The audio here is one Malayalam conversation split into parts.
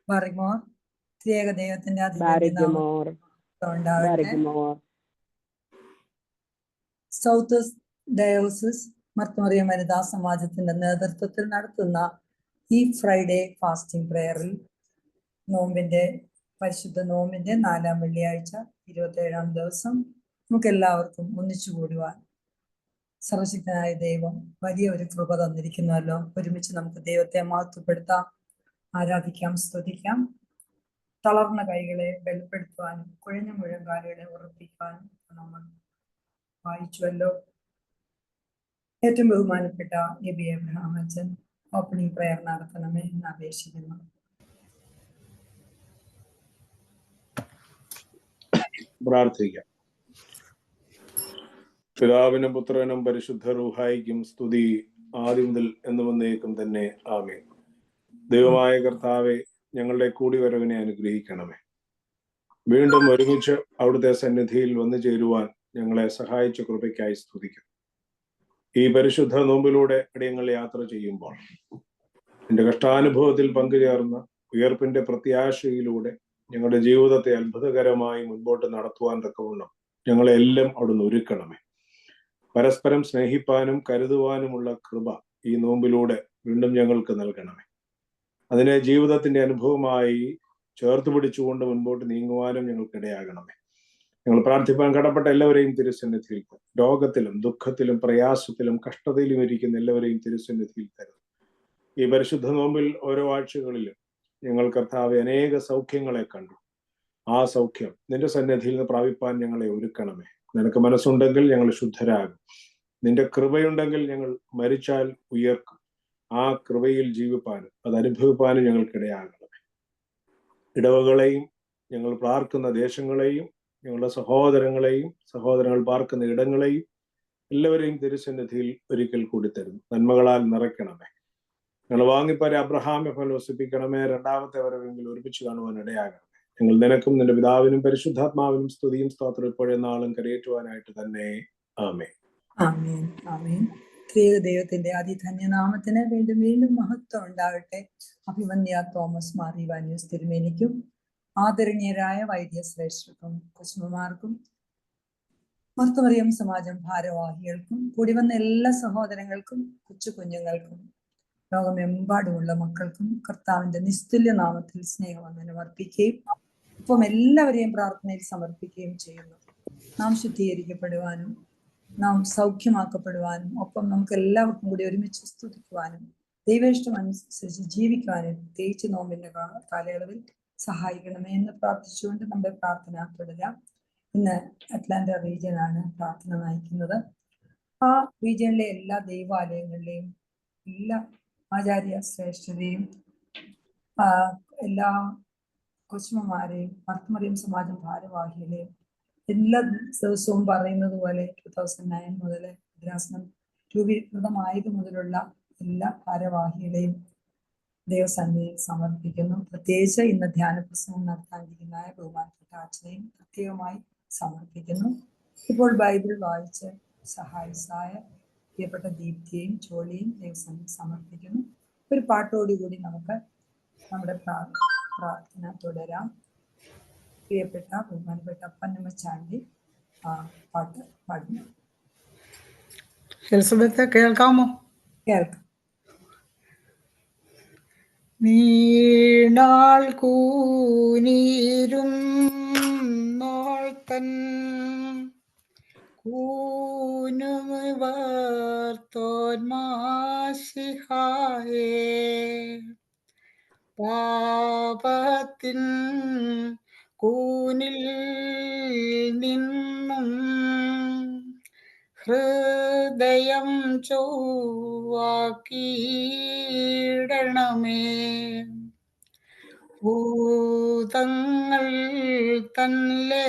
ബാറിമോർ ത്രിയേക ദൈവത്തിന്റെ ബാരക്കുമോർ ഉണ്ടാവട്ടെ. സൗത്ത് ഡയോസിസ് മർത്തോറിയം വനിതാ സമാജത്തിന്റെ നേതൃത്വത്തിൽ നടത്തുന്ന ഈ ഫ്രൈഡേ ഫാസ്റ്റിംഗ് പ്രയറിൽ പരിശുദ്ധ നോമ്പിന്റെ 4-ാം വെള്ളിയാഴ്ച 27-ാം ദിവസം നമുക്ക് എല്ലാവർക്കും ഒന്നിച്ചു കൂടുവാൻ സർവശക്തനായ ദൈവം വലിയ ഒരു കൃപ തന്നിരിക്കുന്നല്ലോ. ഒരുമിച്ച് നമുക്ക് ദൈവത്തെ മഹത്വപ്പെടുത്താം, ആരാധിക്കാം, സ്തുതിക്കാം. തളർന്ന കൈകളെ ബലപ്പെടുത്തുവാനും കുഴഞ്ഞ മുഴങ്കാലുകളെ ഉറപ്പിക്കാനും നമ്മൾ വായിച്ചുവല്ലോ. ഏറ്റവും ബഹുമാനപ്പെട്ട എബി എബ്രഹാം അച്ഛൻ ഓപ്പണിംഗ് പ്രയർ നടത്തണമേ എന്ന് അപേക്ഷിക്കുന്നു. പ്രാർത്ഥിക്കാം. പിതാവിനും പുത്രനും പരിശുദ്ധ റൂഹായിക്കും സ്തുതി, ആദ്യം മുതൽ എന്നും എന്നേക്കും തന്നെ. ആമേൻ. ദൈവമായ കർത്താവെ, ഞങ്ങളുടെ കൂടിവരവിനെ അനുഗ്രഹിക്കണമേ. വീണ്ടും ഒരുമിച്ച് അവിടുത്തെ സന്നിധിയിൽ വന്നു ചേരുവാൻ ഞങ്ങളെ സഹായിച്ച കൃപയ്ക്കായി സ്തുതിക്കും. ഈ പരിശുദ്ധ നോമ്പിലൂടെ അടിയങ്ങൾ യാത്ര ചെയ്യുമ്പോൾ എൻ്റെ കഷ്ടാനുഭവത്തിൽ പങ്കുചേർന്ന ഉയർപ്പിന്റെ പ്രത്യാശയിലൂടെ ഞങ്ങളുടെ ജീവിതത്തെ അത്ഭുതകരമായി മുൻപോട്ട് നടത്തുവാൻ തക്കവണ്ണം ഞങ്ങളെല്ലാം അവിടുന്ന് ഒരുക്കണമേ. പരസ്പരം സ്നേഹിപ്പാനും കരുതുവാനുമുള്ള കൃപ ഈ നോമ്പിലൂടെ വീണ്ടും ഞങ്ങൾക്ക് നൽകണമേ. അതിനെ ജീവിതത്തിന്റെ അനുഭവമായി ചേർത്ത് പിടിച്ചുകൊണ്ട് മുൻപോട്ട് നീങ്ങുവാനും ഞങ്ങൾക്കിടയാകണമേ. ഞങ്ങൾ പ്രാർത്ഥിപ്പാൻ കടപ്പെട്ട എല്ലാവരെയും തിരുസന്നിധിയിൽ, രോഗത്തിലും ദുഃഖത്തിലും പ്രയാസത്തിലും കഷ്ടതയിലും ഇരിക്കുന്ന എല്ലാവരെയും തിരുസന്നിധിയിൽ തരുന്നു. ഈ പരിശുദ്ധ നോമ്പിൽ ഓരോ ആഴ്ചകളിലും ഞങ്ങൾ കർത്താവെ അനേക സൗഖ്യങ്ങളെ കണ്ടു. ആ സൗഖ്യം നിന്റെ സന്നിധിയിൽ നിന്ന് പ്രാപിപ്പാൻ ഞങ്ങളെ ഒരുക്കണമേ. നിനക്ക് മനസ്സുണ്ടെങ്കിൽ ഞങ്ങൾ ശുദ്ധരാകും. നിന്റെ കൃപയുണ്ടെങ്കിൽ ഞങ്ങൾ മരിച്ചാൽ ഉയർക്കും. ആ കൃപയിൽ ജീവിപ്പാനും അത് അനുഭവിപ്പാനും ഞങ്ങൾക്കിടയാകണമേ. ഇടവകളെയും ഞങ്ങൾ പാർക്കുന്ന ദേശങ്ങളെയും ഞങ്ങളുടെ സഹോദരങ്ങൾ പാർക്കുന്ന ഇടങ്ങളെയും എല്ലാവരെയും തിരുസന്നിധിയിൽ ഒരിക്കൽ കൂടി തരുന്നു. നന്മകളാൽ നിറയ്ക്കണമേ. ഞങ്ങൾ വാങ്ങിപ്പാരെ അബ്രഹാമെ ഫലവസിപ്പിക്കണമേ. രണ്ടാമത്തെ വരവെങ്കിൽ ഒരുമിച്ച് കാണുവാൻ ഇടയാകണമേ. ഞങ്ങൾ നിനക്കും നിന്റെ പിതാവിനും പരിശുദ്ധാത്മാവിനും സ്തുതിയും സ്തോത്രം ഇപ്പോഴും നാളും കരയേറ്റുവാനായിട്ട് തന്നെ. ആമേൻ. ആമേൻ. ആമേൻ. ത്രിയേക ദൈവത്തിന്റെ അതിധന്യനാമത്തിന് വീണ്ടും വീണ്ടും മഹത്വം ഉണ്ടാകട്ടെ. അഭിവന്യ തോമസ് മാർ ഇവാനിയോസ് തിരുമേനിക്കും ആദരണീയരായ വൈദ്യശ്രേഷ്ഠർക്കും കുസുമമാർക്കും മർത്തോറിയം സമാജം ഭാരവാഹികൾക്കും കൂടി വന്ന എല്ലാ സഹോദരങ്ങൾക്കും കൊച്ചു കുഞ്ഞുങ്ങൾക്കും ലോകമെമ്പാടുമുള്ള മക്കൾക്കും കർത്താവിന്റെ നിസ്തുല്യ നാമത്തിൽ സ്നേഹവന്ദനം അർപ്പിക്കുകയും ഒപ്പം എല്ലാവരെയും പ്രാർത്ഥനയിൽ സമർപ്പിക്കുകയും ചെയ്യുന്നു. നാം ശുദ്ധീകരിക്കപ്പെടുവാനും നാം സൗഖ്യമാക്കപ്പെടുവാനും ഒപ്പം നമുക്ക് എല്ലാവർക്കും കൂടി ഒരുമിച്ച് സ്തുതിക്കുവാനും ദൈവേഷ്ടം അനുസരിച്ച് ജീവിക്കുവാനും പ്രത്യേകിച്ച് നോമ്പിന്റെ കാലയളവിൽ സഹായിക്കണമേ എന്ന് പ്രാർത്ഥിച്ചുകൊണ്ട് നമ്മുടെ പ്രാർത്ഥന തുടരാം. ഇന്ന് അറ്റ്ലാന്റ റീജിയനാണ് പ്രാർത്ഥന നയിക്കുന്നത്. ആ റീജിയനിലെ എല്ലാ ദൈവാലയങ്ങളിലെയും എല്ലാ ആചാര്യ ശ്രേഷ്ഠരെയും എല്ലാ കൊച്ചുമ്മമാരെയും മർത്തോറിയം സമാജം ഭാരവാഹികളെയും എല്ലാ ദിവസവും പറയുന്നത് പോലെ 2009 മുതൽ ഭദ്രാസനം രൂപീകൃതമായത് മുതലുള്ള എല്ലാ ഭാരവാഹികളെയും ദൈവസന്നിധിയിൽ സമർപ്പിക്കുന്നു. പ്രത്യേകിച്ച് ഇന്ന് ധ്യാന പ്രസംഗം നടത്താനിരിക്കുന്ന ബഹുമാനപ്പെട്ട അച്ഛനെയും പ്രത്യേകമായി സമർപ്പിക്കുന്നു. ഇപ്പോൾ ബൈബിൾ വായിച്ച് സഹായിസായ പ്രിയപ്പെട്ട ദീപ്തിയെയും ചോളിയും ദൈവസന്നിധിയിൽ സമർപ്പിക്കുന്നു. ഒരു പാട്ടോടുകൂടി നമുക്ക് നമ്മുടെ പ്രാർത്ഥന തുടരാം. പ്രിയപ്പെട്ട ബഹുമാനപ്പെട്ട പന്നമ്മ ചാണ്ടി പാട്ട് പാടുന്നു. എലിസബത്ത് കേൾക്കാമോ? കേൾക്കാം. നീണാൾ കൂനീരും നോൾ തൻ കൂനുമിവർത്തോന്മാശിഹായേ പാപത്തിൻ കൂനിൽ നിന്നും ഹൃദയം ചൊവ്വാക്കിയിടണമേ. ഭൂതങ്ങൾ തൻലേകിയോനേ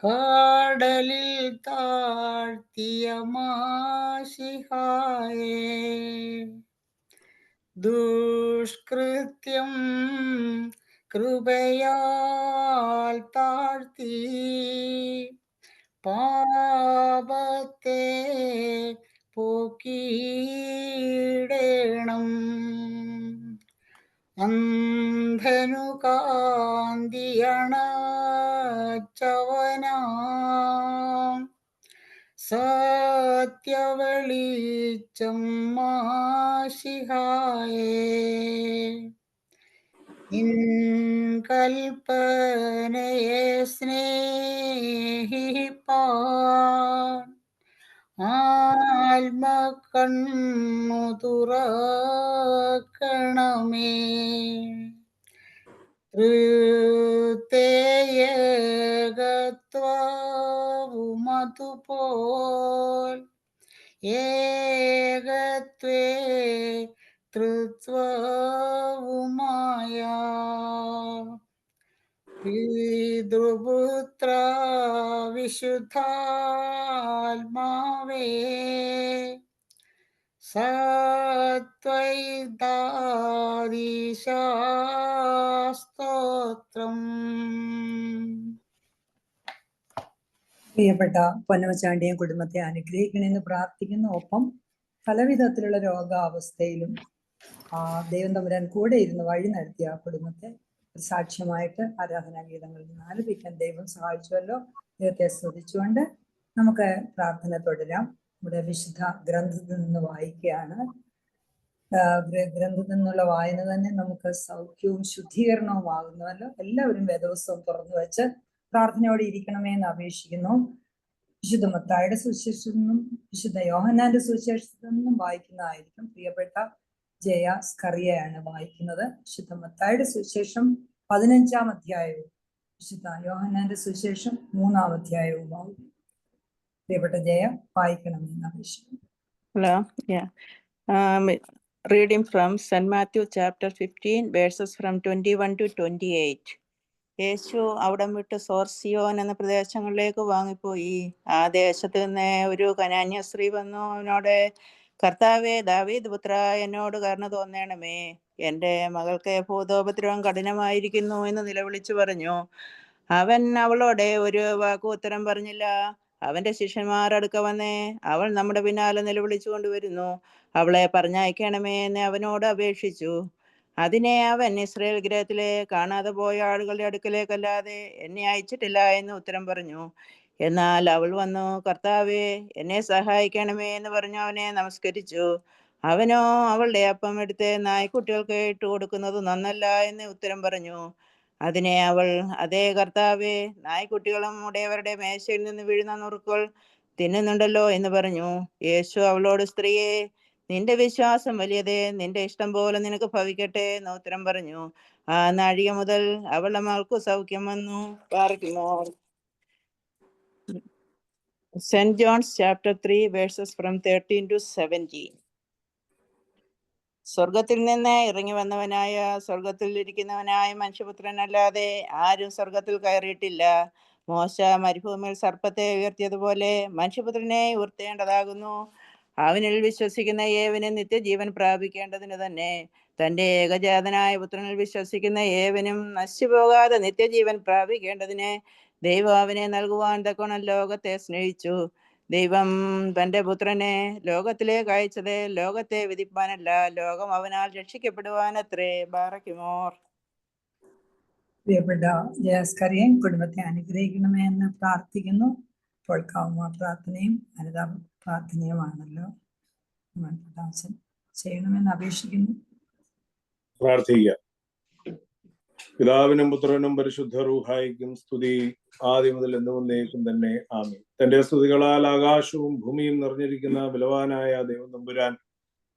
കടലിൽ താഴ്ത്തിയ മാശിഹായേ ദുഷ്കൃത്യം കൃപയാൽ താഴ്ത്തി പാപത്തെ പോക്കിയിടണം. അണച്ചവനാം സത്യവെളിച്ചം മാശിഹായേ നിൻ കൽപ്പനയെ സ്നേഹിപ്പാൻ ആത്മകണ്ണു തുറക്കണമേ. തൃതേയകത്വവുമതുപോൽ ഏകത്വേ തൃത്വവുമായ പിതൃപുത്ര വിശുദ്ധാത്മാവേ സത്വൈതാദിശാസ്തോത്രം. പ്രിയപ്പെട്ട പൊന്നമച്ചാണ്ടിയും കുടുംബത്തെ അനുഗ്രഹിക്കണമെന്ന് പ്രാർത്ഥിക്കുന്നു. ഒപ്പം പലവിധത്തിലുള്ള രോഗാവസ്ഥയിലും ദൈവം തമ്പുരാൻ കൂടെ ഇരുന്ന് വഴി നടത്തിയ ആ കുടുംബത്തെ ഒരു സാക്ഷ്യമായിട്ട് ആരാധനാ ഗീതങ്ങളിൽ നിന്ന് ആലപിക്കാൻ ദൈവം സഹായിച്ചുവല്ലോ. ദൈവത്തെ സ്തുതിച്ചുകൊണ്ട് നമുക്ക് പ്രാർത്ഥന തുടരാം. നമ്മുടെ വിശുദ്ധ ഗ്രന്ഥത്തിൽ നിന്ന് വായിക്കുകയാണ്. ഗ്രന്ഥത്തിൽ നിന്നുള്ള വായന തന്നെ നമുക്ക് സൗഖ്യവും ശുദ്ധീകരണവും ആകുന്നുവല്ലോ. എല്ലാവരും വേദപുസ്തകം തുറന്നു വെച്ച് പ്രാർത്ഥനയോടെ ഇരിക്കണമേ എന്ന് അപേക്ഷിക്കുന്നു. വിശുദ്ധ മത്തായിയുടെ സുവിശേഷത്തിൽ നിന്നും വിശുദ്ധ യോഹന്നാന്റെ സുവിശേഷത്തിൽ നിന്നും വായിക്കുന്നതായിരിക്കും. പ്രിയപ്പെട്ട ജയ സ്കറിയയാണ് വായിക്കുന്നത്. വിശുദ്ധ മത്തായിയുടെ സുവിശേഷം 15-ാം അധ്യായവും വിശുദ്ധ യോഹന്നാന്റെ സുവിശേഷം 3-ാം അധ്യായവും വായിക്കും. പ്രിയപ്പെട്ട ജയ വായിക്കണമെന്ന് അപേക്ഷിക്കുന്നു. Hello, yeah. Reading from St. Matthew chapter 15, verses from 21 to 28. യേശു അവിടം വിട്ട് സോർസിയോൻ എന്ന പ്രദേശങ്ങളിലേക്ക് വാങ്ങിപ്പോയി. ആ ദേശത്ത് നിന്ന് ഒരു കനാന്യ സ്ത്രീ വന്നു അവനോട്, കർത്താവേ, ദാവീദ് പുത്ര, എന്നോട് കരുണ തോന്നണമേ, എൻ്റെ മകൾക്ക് ഭൂതോപദ്രവം കഠിനമായിരിക്കുന്നു എന്ന് നിലവിളിച്ചു പറഞ്ഞു. അവൻ അവളോട് ഒരു വാക്കു ഉത്തരം പറഞ്ഞില്ല. അവന്റെ ശിഷ്യന്മാർ അടുക്ക വന്നേ, അവൾ നമ്മുടെ പിന്നാലെ നിലവിളിച്ചു കൊണ്ടുവരുന്നു, അവളെ പറഞ്ഞയക്കണമേ എന്ന് അവനോട് അപേക്ഷിച്ചു. അതിനെ അവൻ, ഇസ്രായേൽ ഗൃഹത്തിലെ കാണാതെ പോയ ആളുകളുടെ അടുക്കലേക്കല്ലാതെ എന്നെ അയച്ചിട്ടില്ല എന്ന് ഉത്തരം പറഞ്ഞു. എന്നാൽ അവൾ വന്നു, കർത്താവേ, എന്നെ സഹായിക്കണമേ എന്ന് പറഞ്ഞു അവനെ നമസ്കരിച്ചു. അവനോ അവളുടെ അപ്പം എടുത്ത് നായ്ക്കുട്ടികൾക്ക് ഇട്ട് കൊടുക്കുന്നത് നന്നല്ല എന്ന് ഉത്തരം പറഞ്ഞു. അതിനെ അവൾ, അതേ കർത്താവേ, നായ്ക്കുട്ടികളും ഉടയവരുടെ മേശയിൽ നിന്ന് വീഴുന്ന നുറുക്കുകൾ തിന്നുന്നുണ്ടല്ലോ എന്ന് പറഞ്ഞു. യേശു അവളോട്, സ്ത്രീയെ, നിന്റെ വിശ്വാസം വലിയതേ, നിന്റെ ഇഷ്ടം പോലെ നിനക്ക് ഭവിക്കട്ടെ എന്ന് ഉത്തരം പറഞ്ഞു. ആ നാഴിക മുതൽ അവളുടെ മകൾക്ക് സൗഖ്യം വന്നു. പാർക്കുമോ. St. John's chapter 3, verses from 13 to 17. സ്വർഗത്തിൽ നിന്ന് ഇറങ്ങി വന്നവനായ, സ്വർഗത്തിൽ ഇരിക്കുന്നവനായ മനുഷ്യപുത്രനല്ലാതെ ആരും സ്വർഗത്തിൽ കയറിയിട്ടില്ല. മോശ മരുഭൂമിയിൽ സർപ്പത്തെ ഉയർത്തിയതുപോലെ മനുഷ്യപുത്രനെ ഉയർത്തേണ്ടതാകുന്നു. അവനിൽ വിശ്വസിക്കുന്ന ഏവനും നിത്യജീവൻ പ്രാപിക്കേണ്ടതിന് തന്നെ. തന്റെ ഏകജാതനായ പുത്രനിൽ വിശ്വസിക്കുന്ന ഏവനും നശിച്ചുപോകാതെ നിത്യജീവൻ പ്രാപിക്കേണ്ടതിന് ദൈവം അവനെ നൽകുവാൻ തക്കോണം ലോകത്തെ സ്നേഹിച്ചു. ദൈവം തന്റെ പുത്രനെ ലോകത്തിലേക്ക് അയച്ചത് ലോകത്തെ വിധിപ്പാനല്ല, ലോകം അവനാൽ രക്ഷിക്കപ്പെടുവാനത്രേ. ബാറക്കുമോർ. പ്രിയപ്പെട്ട ജയസ്കറിയൻ കുടുംബത്തെ അനുഗ്രഹിക്കണമേ എന്ന് പ്രാർത്ഥിക്കുന്നു. കേൾക്കാവുന്ന പ്രാർത്ഥനയും അനുതാപ പ്രാർത്ഥനയുമാണല്ലോ ചെയ്യണമെന്ന് അപേക്ഷിക്കുന്നു. പ്രാർത്ഥിക്കുക. പിതാവിനും പുത്രനും പരിശുദ്ധ റൂഹായിക്കും സ്തുതി, ആദ്യം മുതൽ എന്നുവന്നേക്കും തന്നെ. ആമീൻ. തന്റെ സ്തുതികളാൽ ആകാശവും ഭൂമിയും നിറഞ്ഞിരിക്കുന്ന ബലവാനായ ദൈവം തമ്പുരാൻ,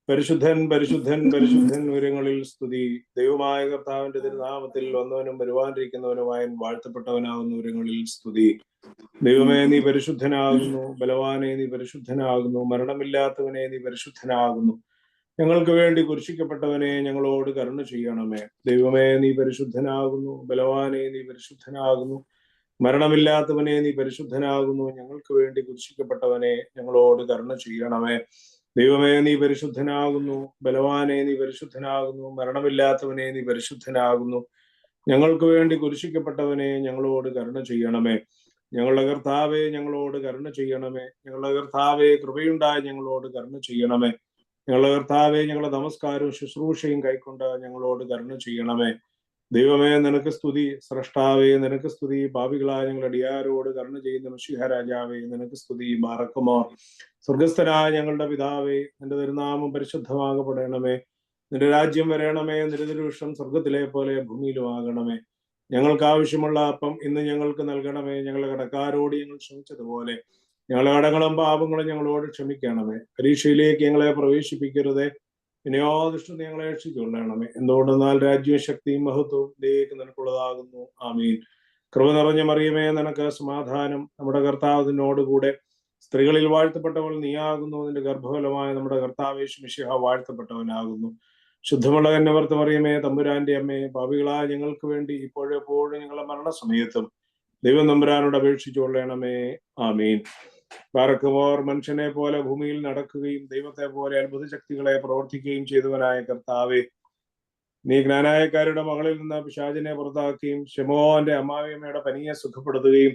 പരിശുദ്ധൻ പരിശുദ്ധൻ പരിശുദ്ധൻ ഉയരങ്ങളിൽ സ്തുതി. ദൈവമായ കർത്താവിന്റെ തിരുനാമത്തിൽ വന്നവനും വരുവാനിരിക്കുന്നവനുമായ വാഴ്ത്തപ്പെട്ടവനാകുന്ന ഉയരങ്ങളിൽ സ്തുതി. ദൈവമേ, നീ പരിശുദ്ധനാകുന്നു. ബലവാനെ, നീ പരിശുദ്ധനാകുന്നു. മരണമില്ലാത്തവനെ, നീ പരിശുദ്ധനാകുന്നു. ഞങ്ങൾക്ക് വേണ്ടി കുരിശിക്കപ്പെട്ടവനെ, ഞങ്ങളോട് കരുണ ചെയ്യണമേ. ദൈവമേ, നീ പരിശുദ്ധനാകുന്നു. ബലവാനെ, നീ പരിശുദ്ധനാകുന്നു. മരണമില്ലാത്തവനെ, നീ പരിശുദ്ധനാകുന്നു. ഞങ്ങൾക്ക് വേണ്ടി കുരിശിക്കപ്പെട്ടവനെ, ഞങ്ങളോട് കരുണ ചെയ്യണമേ. ദൈവമേ, നീ പരിശുദ്ധനാകുന്നു. ബലവാനെ, നീ പരിശുദ്ധനാകുന്നു. മരണമില്ലാത്തവനെ, നീ പരിശുദ്ധനാകുന്നു. ഞങ്ങൾക്ക് വേണ്ടി കുരിശിക്കപ്പെട്ടവനെ, ഞങ്ങളോട് കരുണ ചെയ്യണമേ. ഞങ്ങളുടെ കർത്താവെ, ഞങ്ങളോട് കരുണ ചെയ്യണമേ. ഞങ്ങളുടെ കർത്താവെ, കൃപയുണ്ടായി ഞങ്ങളോട് കരുണ ചെയ്യണമേ. ഞങ്ങളുടെ കർത്താവെ, ഞങ്ങളുടെ നമസ്കാരവും ശുശ്രൂഷയും കൈക്കൊണ്ട് ഞങ്ങളോട് കരുണ ചെയ്യണമേ. ദൈവമേ നിനക്ക് സ്തുതി, സ്രഷ്ടാവേ നിനക്ക് സ്തുതി, പാപികളായ ഞങ്ങളുടെ അടിയാരോട് കരുണ ചെയ്യുന്ന മിശിഹ രാജാവേ നിനക്ക് സ്തുതി. ബാറക്കുമോ. സ്വർഗസ്ഥനായ ഞങ്ങളുടെ പിതാവേ, നിന്റെ തിരുനാമം പരിശുദ്ധമാകപ്പെടണമേ, നിന്റെ രാജ്യം വരണമേ, നിന്റെ തിരുവിഷ്ടം സ്വർഗത്തിലെ പോലെ ഭൂമിയിലും ആകണമേ. ഞങ്ങൾക്ക് ആവശ്യമുള്ള അപ്പം ഇന്ന് ഞങ്ങൾക്ക് നൽകണമേ, ഞങ്ങളുടെ കടക്കാരോട് ഞങ്ങൾ ക്ഷമിച്ചതുപോലെ ഞങ്ങളുടെ കടങ്ങളും പാപങ്ങളും ഞങ്ങളോട് ക്ഷമിക്കണമേ. പരീക്ഷയിലേക്ക് ഞങ്ങളെ പ്രവേശിപ്പിക്കരുതേ, വിനയോദൃഷ്ടം ഞങ്ങളെ രക്ഷിച്ചുകൊള്ളണമേ. എന്തുകൊണ്ടെന്നാൽ രാജ്യവും ശക്തിയും മഹത്വവും ദൈവം നിനക്കുള്ളതാകുന്നു. ആമീൻ. കൃപ നിറഞ്ഞ മറിയമേ നിനക്ക് സമാധാനം, നമ്മുടെ കർത്താവ് നിന്നോടുകൂടെ. സ്ത്രീകളിൽ വാഴ്ത്തപ്പെട്ടവൾ നീയാകുന്നു, നിന്റെ ഗർഭഫലമായ നമ്മുടെ കർത്താവ് മിശിഹ വാഴ്ത്തപ്പെട്ടവനാകുന്നു. ശുദ്ധമുള്ള കന്യവർത്ത മറിയമേ തമ്പുരാന്റെ അമ്മേ, പാപികളായ ഞങ്ങൾക്ക് വേണ്ടി ഇപ്പോഴും എപ്പോഴും ഞങ്ങളുടെ മരണസമയത്തും ദൈവം തമ്പുരാനോട് അപേക്ഷിച്ചുകൊള്ളണമേ. ആമീൻ. ബാറക്കുമോർ. മനുഷ്യനെ പോലെ ഭൂമിയിൽ നടക്കുകയും ദൈവത്തെ പോലെ അത്ഭുത ശക്തികളെ പ്രവർത്തിക്കുകയും ചെയ്തവനായ കർത്താവെ, നീ ജ്ഞാനായക്കാരുടെ മകളിൽ നിന്ന് പിശാചിനെ പുറത്താക്കുകയും ശമോന്റെ അമ്മാവിയമ്മയുടെ പനിയെ സുഖപ്പെടുത്തുകയും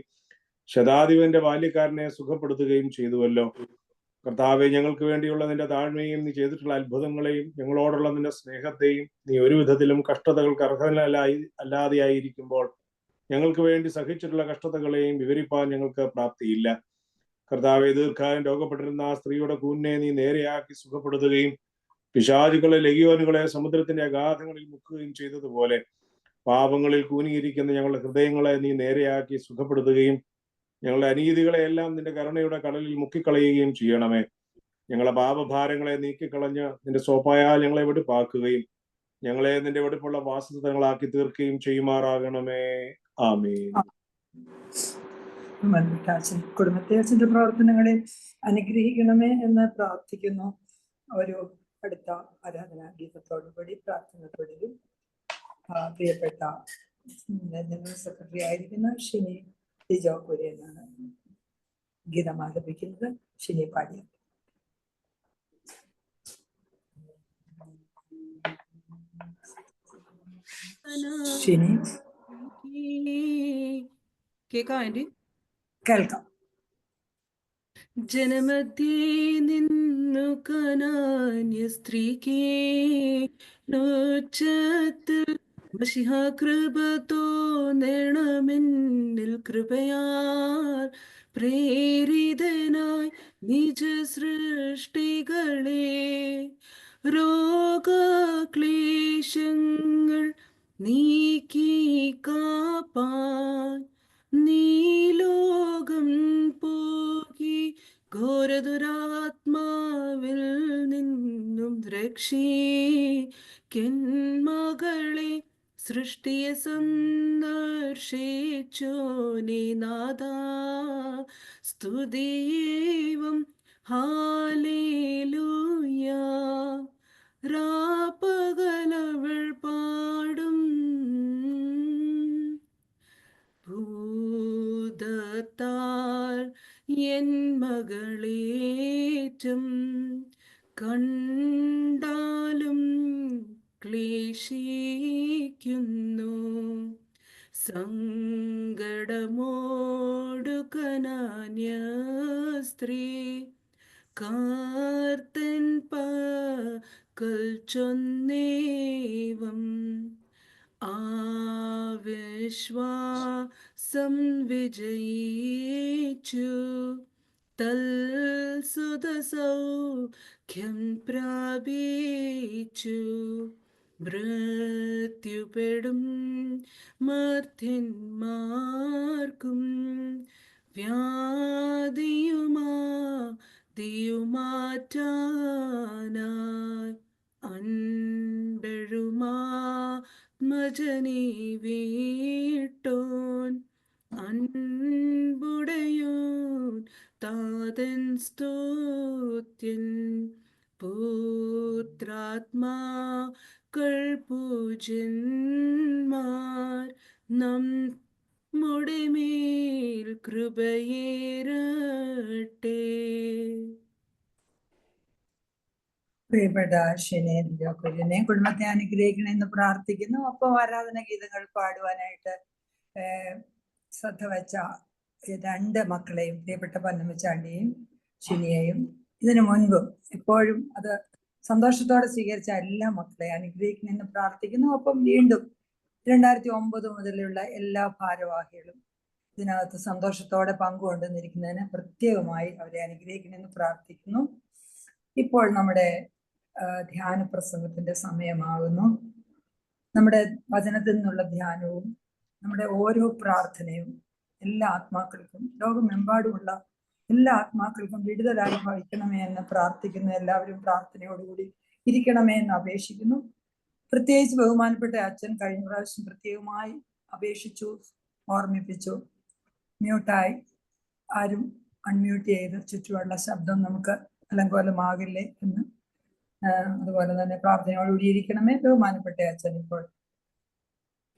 ശതാധിപന്റെ ബാല്യക്കാരനെ സുഖപ്പെടുത്തുകയും ചെയ്തുവല്ലോ. കർത്താവെ, ഞങ്ങൾക്ക് വേണ്ടിയുള്ള നിന്റെ താഴ്മയും നീ ചെയ്തിട്ടുള്ള അത്ഭുതങ്ങളെയും ഞങ്ങളോടുള്ള നിന്റെ സ്നേഹത്തെയും നീ ഒരു വിധത്തിലും കഷ്ടതകൾക്ക് അല്ലാതെയായിരിക്കുമ്പോൾ ഞങ്ങൾക്ക് വേണ്ടി സഹിച്ചിട്ടുള്ള കഷ്ടതകളെയും വിവരിപ്പാൻ ഞങ്ങൾക്ക് പ്രാപ്തിയില്ല. കർത്താവെ, ദീർഘകാലം രോഗപ്പെട്ടിരുന്ന ആ സ്ത്രീയുടെ കൂനിനെ നീ നേരെയാക്കി സുഖപ്പെടുത്തുകയും പിശാചുകളെ ലഗിയോനുകളെ സമുദ്രത്തിന്റെ അഗാധങ്ങളിൽ മുക്കുകയും ചെയ്തതുപോലെ പാപങ്ങളിൽ കൂനിയിരിക്കുന്ന ഞങ്ങളുടെ ഹൃദയങ്ങളെ നീ നേരെയാക്കി സുഖപ്പെടുത്തുകയും ഞങ്ങളുടെ അനീതികളെയെല്ലാം നിന്റെ കരുണയുടെ കടലിൽ മുക്കിക്കളയുകയും ചെയ്യണമേ. ഞങ്ങളുടെ പാപഭാരങ്ങളെ നീക്കിക്കളഞ്ഞ് നിന്റെ സോപ്പായാൽ ഞങ്ങളെ വെടിപ്പാക്കുകയും ഞങ്ങളെ നിന്റെ വെടിപ്പുള്ള വാസസ്ഥലങ്ങളാക്കി തീർക്കുകയും ചെയ്യുമാറാകണമേ. ആമീൻ. കുടുംബത്തെ അച്ഛന്റെ പ്രവർത്തനങ്ങളെ അനുഗ്രഹിക്കണമേ എന്ന് പ്രാർത്ഥിക്കുന്നു. ഒരു അടുത്ത ആരാധനാ ഗീതത്തോടുകൂടി പ്രാർത്ഥനത്തോടും പ്രിയപ്പെട്ട ജനറൽ സെക്രട്ടറി ആയിരിക്കുന്ന ഷിനി ലിജോ കുര്യനാണ് ഗീതം ആലപിക്കുന്നത്. ഷിനി പാടിയ ഷിനി കേൾക്കാം. ജനമധ്യേ നിന്നു കനാന്യ സ്ത്രീക്ക് നോച്ചത്തിൽ മഷിഹ കൃപ തോന്നണമെന്നിൽ കൃപയാൽ പ്രേരിതനായി നിജ സൃഷ്ടികളെ രോഗക്ലേശങ്ങൾ നീക്കി കാപ്പാൻ നീ ലോകം പോകി ഘോരദുരാത്മാവിൽ നിന്നും രക്ഷിക്കന്മകളെ സൃഷ്ടിയെ സന്ദർശിച്ചോനെ നാഥാ സ്തുതിയേവം ഹാലേലൂയ. രാപ്പകലവൾ പാടും ഭൂതത്താൽ എൻ മകളേറ്റം കണ്ടാലും ക്ലേശിക്കുന്നു. സങ്കടമോടു കനാന്യ സ്ത്രീ കാർത്തൻ പക്കൽ ചൊന്നേവം വിശ്വാസം വിജയിച്ചു തൽസുതസൗഖ്യം പ്രാപിച്ചു. മൃത്യുപെടും മർത്യന്മാർക്കും വ്യാധിയുമാറ്റാനായി അൻപെഴുമാത്മജനെ വീട്ടോൻ അൻപുടയോൻ താതൻ സ്തുത്യൻ. പുത്രാത്മാക്കൾ പൂജ്യന്മാർ നമ്മുടെ മേൽ കൃപയേറട്ടെ. പ്രിയപ്പെട്ട ഷിനെ കുര്യനെ കുടുംബത്തെ അനുഗ്രഹിക്കണമെന്ന് പ്രാർത്ഥിക്കുന്നു. ഒപ്പം ആരാധന ഗീതങ്ങൾ പാടുവാനായിട്ട് ശ്രദ്ധ വെച്ച രണ്ട് മക്കളെയും പ്രിയപ്പെട്ട പന്നമ്മച്ചാണ്ടിയെയും ഷിനിയെയും ഇതിനു മുൻപും എപ്പോഴും അത് സന്തോഷത്തോടെ സ്വീകരിച്ച എല്ലാ മക്കളെയും അനുഗ്രഹിക്കണമെന്ന് പ്രാർത്ഥിക്കുന്നു. ഒപ്പം വീണ്ടും 2009 മുതലുള്ള എല്ലാ ഭാരവാഹികളും ഇതിനകത്ത് സന്തോഷത്തോടെ പങ്കുകൊണ്ടുവന്നിരിക്കുന്നതിന് പ്രത്യേകമായി അവരെ അനുഗ്രഹിക്കണമെന്ന് പ്രാർത്ഥിക്കുന്നു. ഇപ്പോൾ നമ്മുടെ ധ്യാന പ്രസംഗത്തിന്റെ സമയമാകുന്നു. നമ്മുടെ വചനത്തിൽ നിന്നുള്ള ധ്യാനവും നമ്മുടെ ഓരോ പ്രാർത്ഥനയും എല്ലാ ആത്മാക്കൾക്കും, ലോകമെമ്പാടുമുള്ള എല്ലാ ആത്മാക്കൾക്കും വിടുതലായി ഭവിക്കണമേ എന്ന് പ്രാർത്ഥിക്കുന്നു. എല്ലാവരും പ്രാർത്ഥനയോടുകൂടി ഇരിക്കണമേ എന്ന് അപേക്ഷിക്കുന്നു. പ്രത്യേകിച്ച് ബഹുമാനപ്പെട്ട അച്ഛൻ കഴിഞ്ഞ പ്രാവശ്യം പ്രത്യേകമായി അപേക്ഷിച്ചു, ഓർമ്മിപ്പിച്ചു. മ്യൂട്ടായി ആരും അൺമ്യൂട്ട് ചെയ്ത് ചുറ്റുമുള്ള ശബ്ദം നമുക്ക് അലങ്കോലമാകില്ലേ എന്ന്. അതുപോലെ തന്നെ പ്രാർത്ഥനയോടുകൂടി ഇരിക്കണമേ. ബഹുമാനപ്പെട്ട അച്ഛൻ ഇപ്പോൾ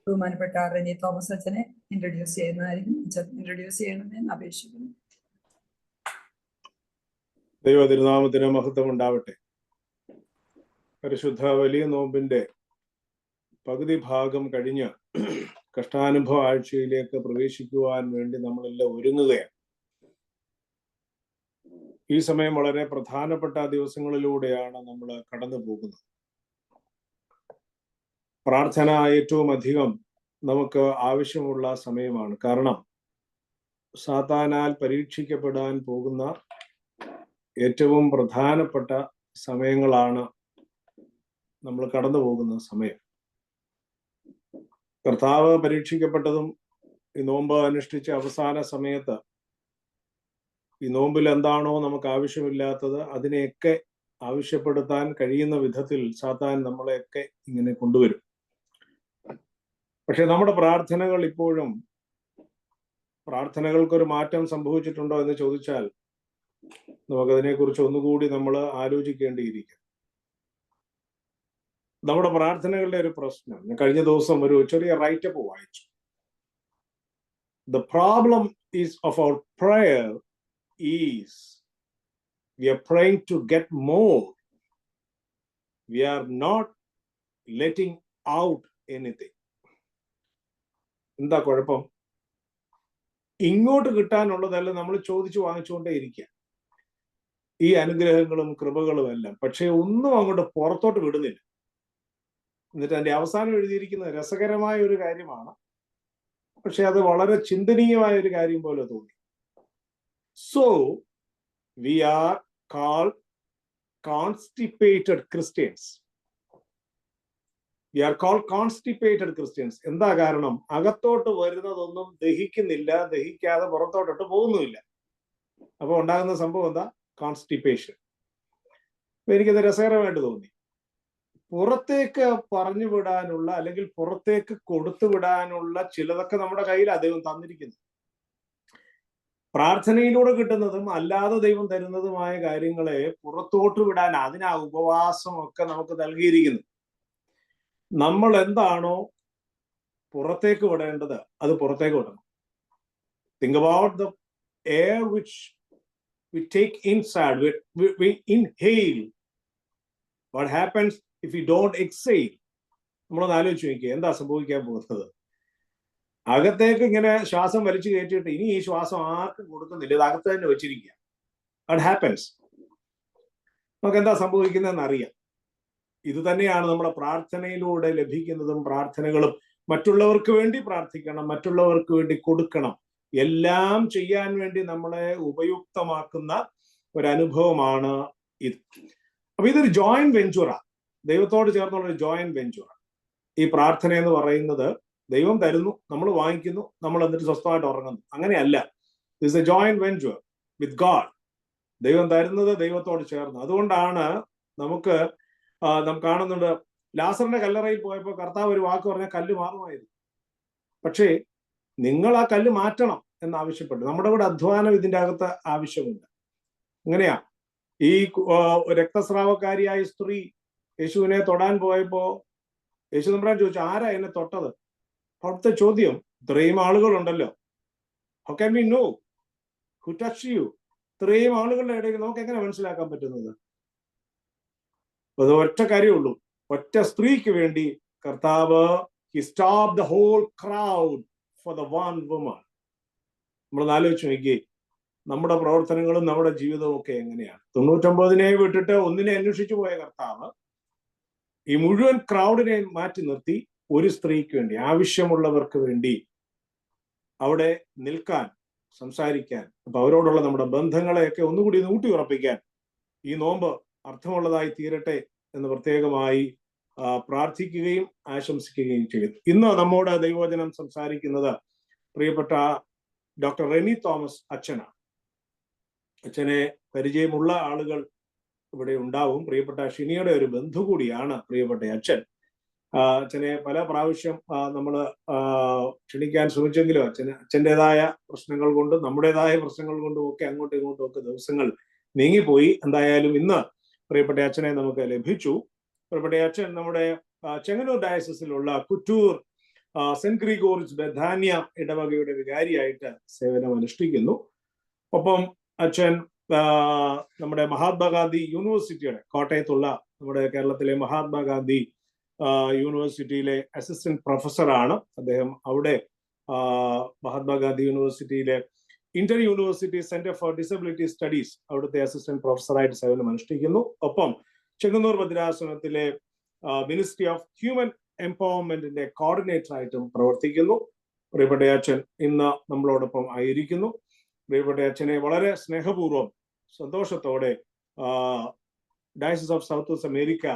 ബഹുമാനപ്പെട്ട റെനി തോമസ് അച്ഛനെ ഇൻട്രൊഡ്യൂസ് ചെയ്യുന്നതായിരിക്കും. അച്ഛൻ ഇൻട്രൊഡ്യൂസ് ചെയ്യണമെന്ന് അപേക്ഷിക്കുന്നു. ദൈവ തിരുനാമത്തിന് മഹത്വം ഉണ്ടാവട്ടെ. പരിശുദ്ധ വലിയ നോമ്പിന്റെ പകുതി ഭാഗം കഴിഞ്ഞ് കഷ്ടാനുഭവ ആഴ്ചയിലേക്ക് പ്രവേശിക്കുവാൻ വേണ്ടി നമ്മളെല്ലാം ഒരുങ്ങുകയാണ്. ഈ സമയം വളരെ പ്രധാനപ്പെട്ട ദിവസങ്ങളിലൂടെയാണ് നമ്മൾ കടന്നു പോകുന്നത്. പ്രാർത്ഥന ഏറ്റവും അധികം നമുക്ക് ആവശ്യമുള്ള സമയമാണ്. കാരണം സാത്താനാൽ പരീക്ഷിക്കപ്പെടാൻ പോകുന്ന ഏറ്റവും പ്രധാനപ്പെട്ട സമയങ്ങളാണ് നമ്മൾ കടന്നു പോകുന്ന സമയം. കർത്താവ് പരീക്ഷിക്കപ്പെട്ടതും ഈ നോമ്പ് അനുഷ്ഠിച്ച അവസാന സമയത്ത് ഈ നോമ്പിൽ എന്താണോ നമുക്ക് ആവശ്യമില്ലാത്തത് അതിനെയൊക്കെ ആവശ്യപ്പെടുത്താൻ കഴിയുന്ന വിധത്തിൽ സാത്താൻ നമ്മളെയൊക്കെ ഇങ്ങനെ കൊണ്ടുവരും. പക്ഷെ നമ്മുടെ പ്രാർത്ഥനകൾ ഇപ്പോഴും, പ്രാർത്ഥനകൾക്കൊരു മാറ്റം സംഭവിച്ചിട്ടുണ്ടോ എന്ന് ചോദിച്ചാൽ നമുക്കതിനെക്കുറിച്ച് ഒന്നുകൂടി നമ്മൾ ആലോചിക്കേണ്ടിയിരിക്കും. നമ്മുടെ പ്രാർത്ഥനകളുടെ ഒരു പ്രശ്നം, ഞാൻ കഴിഞ്ഞ ദിവസം ഒരു ചെറിയ റൈറ്റപ്പ് വായിച്ചു. The problem is of our prayer is we are praying to get more. We are not letting out anything. എന്താ കുഴപ്പം? ഇങ്ങോട്ട് കിട്ടാനുള്ളതല്ല നമ്മൾ ചോദിച്ചു വാങ്ങിച്ചുകൊണ്ടേ ഇരിക്കുക, ഈ അനുഗ്രഹങ്ങളും കൃപകളും എല്ലാം. പക്ഷെ ഒന്നും അങ്ങോട്ട് പുറത്തോട്ട് വിടുന്നില്ല. എന്നിട്ട് അതിന്റെ അവസാനം എഴുതിയിരിക്കുന്നത് രസകരമായ ഒരു കാര്യമാണ്, പക്ഷെ അത് വളരെ ചിന്തനീയമായ ഒരു കാര്യം പോലെ തോന്നി. So we are called constipated Christians. We are called constipated Christians. എന്താ കാരണം? അകത്തോട്ട് വരുന്നതൊന്നും ദഹിക്കുന്നില്ല, ദഹിക്കാതെ പുറത്തോട്ടിട്ട് പോകുന്നുമില്ല. അപ്പൊ ഉണ്ടാകുന്ന സംഭവം എന്താ? കോൺസ്റ്റിപ്പേഷൻ. എനിക്കത് രസകരമായിട്ട് തോന്നി. പുറത്തേക്ക് പറഞ്ഞു വിടാനുള്ള അല്ലെങ്കിൽ പുറത്തേക്ക് കൊടുത്തു വിടാനുള്ള ചിലതൊക്കെ നമ്മുടെ കയ്യിലാണ് ദൈവം തന്നിരിക്കുന്നത്. പ്രാർത്ഥനയിലൂടെ കിട്ടുന്നതും അല്ലാതെ ദൈവം തരുന്നതുമായ കാര്യങ്ങളെ പുറത്തോട്ട് വിടാൻ, അതിനാ ഉപവാസം ഒക്കെ നമുക്ക് നൽകിയിരിക്കുന്നു. നമ്മൾ എന്താണോ പുറത്തേക്ക് വിടേണ്ടത് അത് പുറത്തേക്ക് വിടണം. Think about the air which we take inside. We inhale. What happens if we don't exhale? നമ്മളൊന്ന് ആലോചിച്ച് നോക്കിയാൽ എന്താ സംഭവിക്കാൻ പോകുന്നത്? അകത്തേക്ക് ഇങ്ങനെ ശ്വാസം വലിച്ചു കയറ്റിയിട്ട് ഇനി ഈ ശ്വാസം ആർക്കും കൊടുക്കുന്നില്ല, ഇത് അകത്ത് തന്നെ വെച്ചിരിക്കുക. What happens? നമുക്ക് എന്താ സംഭവിക്കുന്നതെന്ന് അറിയാം. ഇത് തന്നെയാണ് നമ്മുടെ പ്രാർത്ഥനയിലൂടെ ലഭിക്കുന്നതും. പ്രാർത്ഥനകളും മറ്റുള്ളവർക്ക് വേണ്ടി പ്രാർത്ഥിക്കണം, മറ്റുള്ളവർക്ക് വേണ്ടി കൊടുക്കണം, എല്ലാം ചെയ്യാൻ വേണ്ടി നമ്മളെ ഉപയുക്തമാക്കുന്ന ഒരനുഭവമാണ് ഇത്. അപ്പൊ ഇതൊരു ജോയിന്റ് വെഞ്ചുറാണ്, ദൈവത്തോട് ചേർന്നുള്ളൊരു ജോയിന്റ് വെഞ്ചുറാണ്. ഈ പ്രാർത്ഥന എന്ന് പറയുന്നത് ദൈവം തരുന്നു, നമ്മൾ വാങ്ങിക്കുന്നു, നമ്മൾ എന്നിട്ട് സ്വസ്ഥമായിട്ട് ഉറങ്ങുന്നു. അങ്ങനെയല്ല. This a joint venture with God. ദൈവം തരുന്നത് ദൈവത്തോട് ചേർന്ന്. അതുകൊണ്ടാണ് നമുക്ക് കാണുന്നുണ്ട്, ലാസറിന്റെ കല്ലറയിൽ പോയപ്പോൾ കർത്താവ് ഒരു വാക്ക് പറഞ്ഞ കല്ല് മാറുമായിരുന്നു. പക്ഷേ നിങ്ങൾ ആ കല്ല് മാറ്റണം എന്നാവശ്യപ്പെട്ടു. നമ്മുടെ കൂടെ അധ്വാനം ഇതിൻ്റെ അകത്ത് ആവശ്യമുണ്ട്. അങ്ങനെയാ ഈ രക്തസ്രാവക്കാരിയായ സ്ത്രീ യേശുവിനെ തൊടാൻ പോയപ്പോ യേശു തമ്പുരാൻ ചോദിച്ചു, ആരാ എന്നെ തൊട്ടത്? അവിടുത്തെ ചോദ്യം, ഇത്രയും ആളുകളുണ്ടല്ലോ, how can we know who touched you? ഇത്രയും ആളുകളുടെ ഇടയിൽ നമുക്ക് എങ്ങനെ മനസ്സിലാക്കാൻ പറ്റുന്നത്? അത് ഒറ്റ കാര്യമുള്ളൂ, ഒറ്റ സ്ത്രീക്ക് വേണ്ടി കർത്താവ് he stopped the whole crowd for the one woman. നമ്മളൊന്ന് ആലോചിച്ച് നോക്കിയേ, നമ്മുടെ പ്രവർത്തനങ്ങളും നമ്മുടെ ജീവിതവും ഒക്കെ എങ്ങനെയാണ്? 99 വിട്ടിട്ട് ഒന്നിനെ അന്വേഷിച്ചു പോയ കർത്താവ് ഈ മുഴുവൻ ക്രൗഡിനെ മാറ്റി നിർത്തി ഒരു സ്ത്രീക്ക് വേണ്ടി, ആവശ്യമുള്ളവർക്ക് വേണ്ടി അവിടെ നിൽക്കാൻ, സംസാരിക്കാൻ, അപ്പൊ അവരോടുള്ള നമ്മുടെ ബന്ധങ്ങളെയൊക്കെ ഒന്നുകൂടി ഊട്ടി ഉറപ്പിക്കാൻ ഈ നോമ്പ് അർത്ഥമുള്ളതായി തീരട്ടെ എന്ന് പ്രത്യേകമായി പ്രാർത്ഥിക്കുകയും ആശംസിക്കുകയും ചെയ്യുന്നു. ഇന്ന് നമ്മോട് ദൈവവചനം സംസാരിക്കുന്നത് പ്രിയപ്പെട്ട ഡോക്ടർ റെനി തോമസ് അച്ഛനാണ്. അച്ഛനെ പരിചയമുള്ള ആളുകൾ ഇവിടെ ഉണ്ടാവും. പ്രിയപ്പെട്ട ഷിനിയുടെ ഒരു ബന്ധു കൂടിയാണ് പ്രിയപ്പെട്ട അച്ഛൻ. അച്ഛനെ പല പ്രാവശ്യം നമ്മൾ ക്ഷണിക്കാൻ ശ്രമിച്ചെങ്കിലും അച്ഛൻ്റെതായ പ്രശ്നങ്ങൾ കൊണ്ടും നമ്മുടേതായ പ്രശ്നങ്ങൾ കൊണ്ടും ഒക്കെ അങ്ങോട്ടും ഇങ്ങോട്ടും ഒക്കെ ദിവസങ്ങൾ നീങ്ങിപ്പോയി. എന്തായാലും ഇന്ന് പ്രിയപ്പെട്ട അച്ഛനെ നമുക്ക് ലഭിച്ചു. പ്രിയപ്പെട്ട അച്ഛൻ നമ്മുടെ ചെങ്ങന്നൂർ ഡയസിസിലുള്ള കുറ്റൂർ സെന്റ് ഗ്രിഗോറിയസ് ബഥാന്യ ഇടവകയുടെ വികാരിയായിട്ട് സേവനം അനുഷ്ഠിക്കുന്നു. ഒപ്പം അച്ഛൻ നമ്മുടെ മഹാത്മാഗാന്ധി യൂണിവേഴ്സിറ്റിയുടെ, കോട്ടയത്തുള്ള നമ്മുടെ കേരളത്തിലെ മഹാത്മാഗാന്ധി യൂണിവേഴ്സിറ്റിയിലെ അസിസ്റ്റന്റ് പ്രൊഫസറാണ് അദ്ദേഹം. അവിടെ മഹാത്മാഗാന്ധി യൂണിവേഴ്സിറ്റിയിലെ Inter university centre for disability studies അവിടുത്തെ അസിസ്റ്റന്റ് പ്രൊഫസറായിട്ട് സേവനം അനുഷ്ഠിക്കുന്നു. ഒപ്പം Chengannur ഭദ്രാസനത്തിലെ ministry of human എംപവർമെന്റിന്റെ coordinator ആയിട്ടും പ്രവർത്തിക്കുന്നു. പ്രിയപ്പെട്ട അച്ഛൻ ഇന്ന് നമ്മളോടൊപ്പം ആയിരിക്കുന്നു. പ്രിയപ്പെട്ട അച്ഛനെ വളരെ സ്നേഹപൂർവ്വം സന്തോഷത്തോടെ diocese of South West America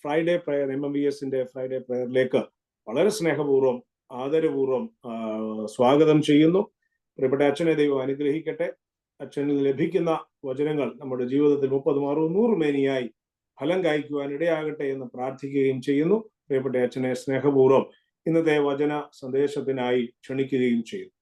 Friday prayer, MMBSന്റെ ഫ്രൈഡേ പ്രയറിലേക്ക് വളരെ സ്നേഹപൂർവ്വം ആദരപൂർവ്വം സ്വാഗതം ചെയ്യുന്നു. പ്രിയപ്പെട്ട അച്ഛനെ ദൈവം അനുഗ്രഹിക്കട്ടെ. അച്ഛനിൽ ലഭിക്കുന്ന വചനങ്ങൾ നമ്മുടെ ജീവിതത്തിൽ 30, 60, 100 മേനിയായി ഫലം കായ്ക്കുവാൻ ഇടയാകട്ടെ എന്ന് പ്രാർത്ഥിക്കുകയും ചെയ്യുന്നു. പ്രിയപ്പെട്ട അച്ഛനെ സ്നേഹപൂർവ്വം ഇന്നത്തെ വചന സന്ദേശത്തിനായി ക്ഷണിക്കുകയും ചെയ്യുന്നു.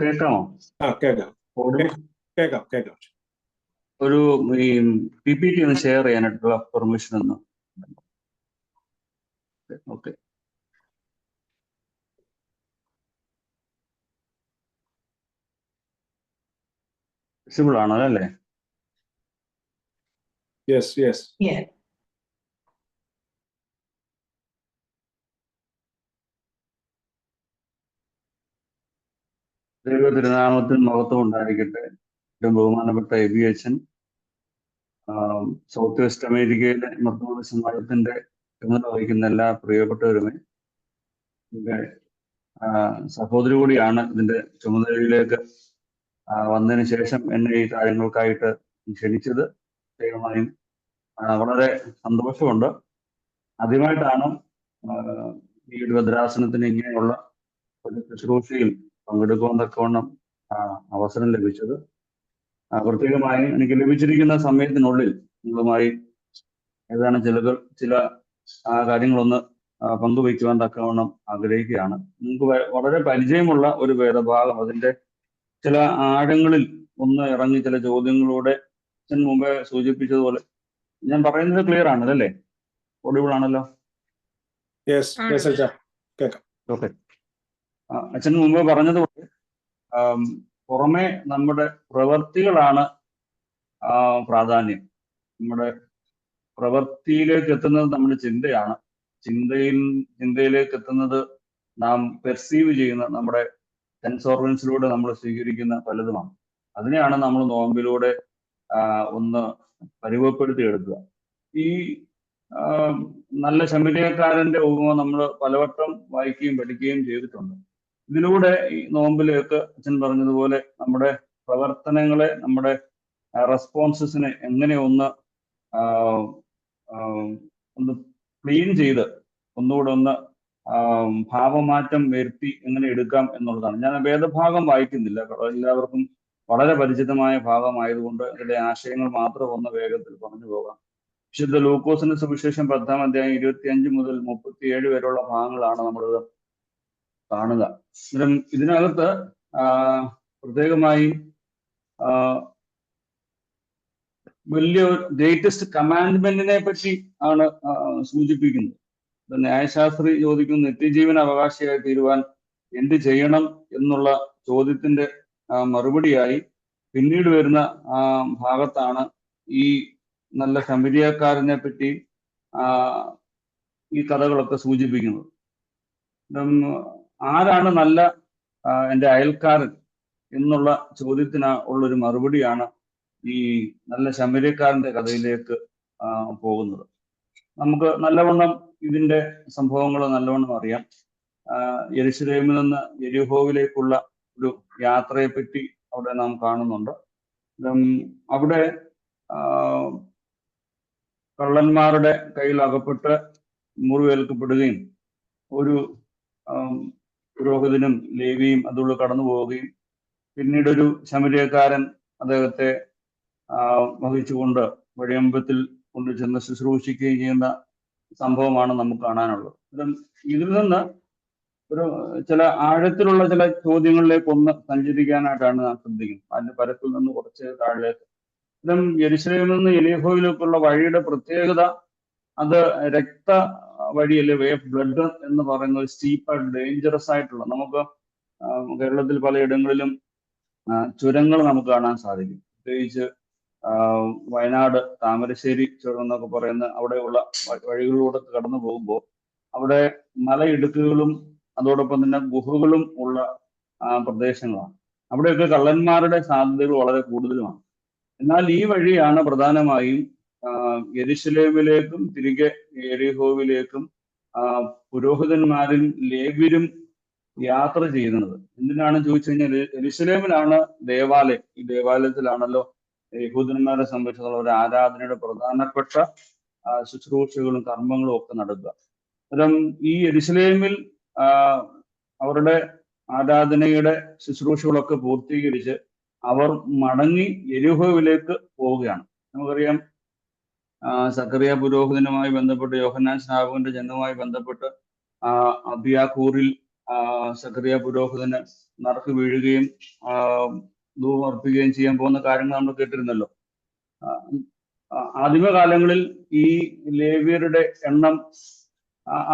കേൾക്കാമോ? കേൾക്കാം. ഒരു PPT ഒന്ന് ഷെയർ ചെയ്യാനായിട്ടുള്ള പെർമിഷൻ ഒന്ന്. ഓക്കെ, വിസിബിൾ ആണോ അല്ലേ? യെസ്. ദൈവ തിരുനാമത്തിൽ മഹത്വം ഉണ്ടായിരിക്കട്ടെ. ബഹുമാനപ്പെട്ട എബി അച്ഛൻ, സൗത്ത് വെസ്റ്റ് അമേരിക്കയിലെ മർത്തോമാ സമാജത്തിന്റെ ചുമതല വഹിക്കുന്ന എല്ലാ പ്രിയപ്പെട്ടവരുമേ, ഇതിന്റെ സഹോദരി കൂടിയാണ്. ഇതിന്റെ ചുമതലയിലേക്ക് വന്നതിന് ശേഷം എന്നെ ഈ കാര്യങ്ങൾക്കായിട്ട് ക്ഷണിച്ചത്. ദൈവമായും വളരെ സന്തോഷമുണ്ട്. ആദ്യമായിട്ടാണ് ഈ ഒരു ഭദ്രാസനത്തിന് ഇങ്ങനെയുള്ള ഒരു ശുശ്രൂഷയിൽ പങ്കെടുക്കുവാൻ തക്കവണ്ണം അവസരം ലഭിച്ചത്. പ്രത്യേകമായി എനിക്ക് ലഭിച്ചിരിക്കുന്ന സമയത്തിനുള്ളിൽ നിങ്ങളുമായി ഏതാനും ചില കാര്യങ്ങളൊന്ന് പങ്കുവയ്ക്കുവാൻ തക്കവണ്ണം ആഗ്രഹിക്കുകയാണ്. നിങ്ങൾക്ക് വളരെ പരിചയമുള്ള ഒരു വേദഭാഗം, അതിന്റെ ചില ആഴങ്ങളിൽ ഒന്ന് ഇറങ്ങി ചില ചോദ്യങ്ങളൂടെ അച്ഛൻ മുമ്പേ സൂചിപ്പിച്ചതുപോലെ, ഞാൻ പറയുന്നത് ക്ലിയർ ആണ് അല്ലേ? ഓഡിബിൾ ആണല്ലോ? ഓക്കെ. അച്ഛൻ മുമ്പ് പറഞ്ഞതുപോലെ പുറമെ നമ്മുടെ പ്രവൃത്തികളാണ് പ്രാധാന്യം. നമ്മുടെ പ്രവൃത്തിയിലേക്ക് എത്തുന്നത് നമ്മുടെ ചിന്തയാണ്. ചിന്തയിലേക്ക് എത്തുന്നത് നാം പെർസീവ് ചെയ്യുന്ന നമ്മുടെ സെൻസ് ഓർഗൻസിലൂടെ നമ്മൾ സ്വീകരിക്കുന്ന പലതുമാണ്. അതിനെയാണ് നമ്മൾ നോമ്പിലൂടെ ഒന്ന് പരിവപ്പെടുത്തി എടുക്കുക. ഈ നല്ല ശമരിയക്കാരന്റെ ഉപമ നമ്മൾ പലവട്ടം വായിക്കുകയും പഠിക്കുകയും ചെയ്തിട്ടുണ്ട്. ഇതിലൂടെ ഈ നോമ്പിലേക്ക് അച്ഛൻ പറഞ്ഞതുപോലെ നമ്മുടെ പ്രവർത്തനങ്ങളെ, നമ്മുടെ റെസ്പോൺസസിനെ എങ്ങനെ ഒന്ന് ക്ലീൻ ചെയ്ത് ഒന്നുകൂടെ ഒന്ന് ഭാവമാറ്റം വരുത്തി എങ്ങനെ എടുക്കാം എന്നുള്ളതാണ്. ഞാൻ വേദഭാഗം വായിക്കുന്നില്ല, എല്ലാവർക്കും വളരെ പരിചിതമായ ഭാഗമായതുകൊണ്ട് അതിന്റെ ആശയങ്ങൾ മാത്രം ഒന്ന് വേഗത്തിൽ പറഞ്ഞു പോകാം. വിശുദ്ധ ലൂക്കോസിന്റെ സുവിശേഷം 10-ാം അധ്യായം 25 മുതൽ 37 വരെയുള്ള ഭാഗങ്ങളാണ് നമ്മളിത് കാണുക. ഇതിനകത്ത് പ്രത്യേകമായി വലിയ ഗ്രേറ്റസ്റ്റ് കമാൻഡ്മെന്റിനെ പറ്റി ആണ് സൂചിപ്പിക്കുന്നത്. ന്യായശാസ്ത്രി ചോദിക്കുന്ന നിത്യജീവന അവകാശിയായി തീരുവാൻ എന്ത് ചെയ്യണം എന്നുള്ള ചോദ്യത്തിന്റെ മറുപടിയായി പിന്നീട് വരുന്ന ഭാഗത്താണ് ഈ നല്ല ശമരിയക്കാരനെ പറ്റി ഈ കഥകളൊക്കെ സൂചിപ്പിക്കുന്നത്. ആരാണ് നല്ല എൻ്റെ അയൽക്കാരൻ എന്നുള്ള ചോദ്യത്തിനുള്ള ഒരു മറുപടിയാണ് ഈ നല്ല ശമര്യക്കാരന്റെ കഥയിലേക്ക് പോകുന്നത്. നമുക്ക് നല്ലവണ്ണം ഇതിന്റെ സംഭവങ്ങൾ നല്ലവണ്ണം അറിയാം. യെരുശലേമിൽ നിന്ന് യെരിഹോവിലേക്കുള്ള ഒരു യാത്രയെപ്പറ്റി അവിടെ നാം കാണുന്നുണ്ട്. അവിടെ കള്ളന്മാരുടെ കയ്യിൽ അകപ്പെട്ട് മുറിവേൽക്കപ്പെടുകയും ഒരു പുരോഹിതനും ലേവിയും അതുള്ള കടന്നു പോവുകയും പിന്നീട് ഒരു ശമര്യക്കാരൻ അദ്ദേഹത്തെ വഹിച്ചുകൊണ്ട് വഴിയമ്പലത്തിൽ കൊണ്ട് ചെന്ന് ശുശ്രൂഷിക്കുകയും ചെയ്യുന്ന സംഭവമാണ് നമുക്ക് കാണാനുള്ളത്. ഇതിൽ നിന്ന് ഒരു ചില ആഴത്തിലുള്ള ചില ചോദ്യങ്ങളിലേക്ക് ഒന്ന് സഞ്ചരിക്കാനായിട്ടാണ് നാം ശ്രദ്ധിക്കുന്നത്. അതിന്റെ പരപ്പിൽ നിന്ന് കുറച്ച് താഴേക്ക്. യെരുശലേമിൽ നിന്ന് യെരിഹോവിലേക്കുള്ള വഴിയുടെ പ്രത്യേകത അത് രക്ത വഴിയല്ലേ, വേ ഓഫ് ബ്ലഡ് എന്ന് പറയുന്ന ഒരു സ്റ്റീപ്പായിട്ട് ഡേഞ്ചറസ് ആയിട്ടുള്ള, നമുക്ക് കേരളത്തിൽ പലയിടങ്ങളിലും ചുരങ്ങൾ നമുക്ക് കാണാൻ സാധിക്കും. പ്രത്യേകിച്ച് വയനാട് താമരശ്ശേരി ചുരം എന്നൊക്കെ പറയുന്ന അവിടെയുള്ള വഴികളിലൂടെ കടന്നു പോകുമ്പോൾ അവിടെ മലയിടുക്കുകളും അതോടൊപ്പം തന്നെ ഗുഹകളും ഉള്ള പ്രദേശങ്ങളാണ്. അവിടെയൊക്കെ കള്ളന്മാരുടെ സാധ്യതകൾ വളരെ കൂടുതലുമാണ്. എന്നാൽ ഈ വഴിയാണ് പ്രധാനമായും യെരുശലേമിലേക്കും തിരികെ യെരിഹോവിലേക്കും പുരോഹിതന്മാരും ലേവ്യരും യാത്ര ചെയ്യുന്നത്. എന്തിനാണ് ചോദിച്ചു കഴിഞ്ഞാൽ യെരുശലേമിലാണ് ദേവാലയം. ഈ ദേവാലയത്തിലാണല്ലോ യഹൂദന്മാരെ സംബന്ധിച്ചുള്ള ഒരു ആരാധനയുടെ പ്രധാനപ്പെട്ട ശുശ്രൂഷകളും കർമ്മങ്ങളും ഒക്കെ നടക്കുക. അന്നേരം ഈ യെരുശലേമിൽ അവരുടെ ആരാധനയുടെ ശുശ്രൂഷകളൊക്കെ പൂർത്തീകരിച്ച് അവർ മടങ്ങി യെരിഹോവിലേക്ക് പോവുകയാണ്. നമുക്കറിയാം സക്കറിയ പുരോഹിതനുമായി ബന്ധപ്പെട്ട് യോഹന്നാൻ സ്നാപകന്റെ ജന്മവുമായി ബന്ധപ്പെട്ട് അബിയാഖൂറിൽ സക്കറിയ പുരോഹിതന് നറുക്ക് വീഴുകയും ധൂപം അർപ്പിക്കുകയും ചെയ്യാൻ പോകുന്ന കാര്യങ്ങൾ നമ്മൾ കേട്ടിരുന്നല്ലോ. ആദിമകാലങ്ങളിൽ ഈ ലേവ്യരുടെ എണ്ണം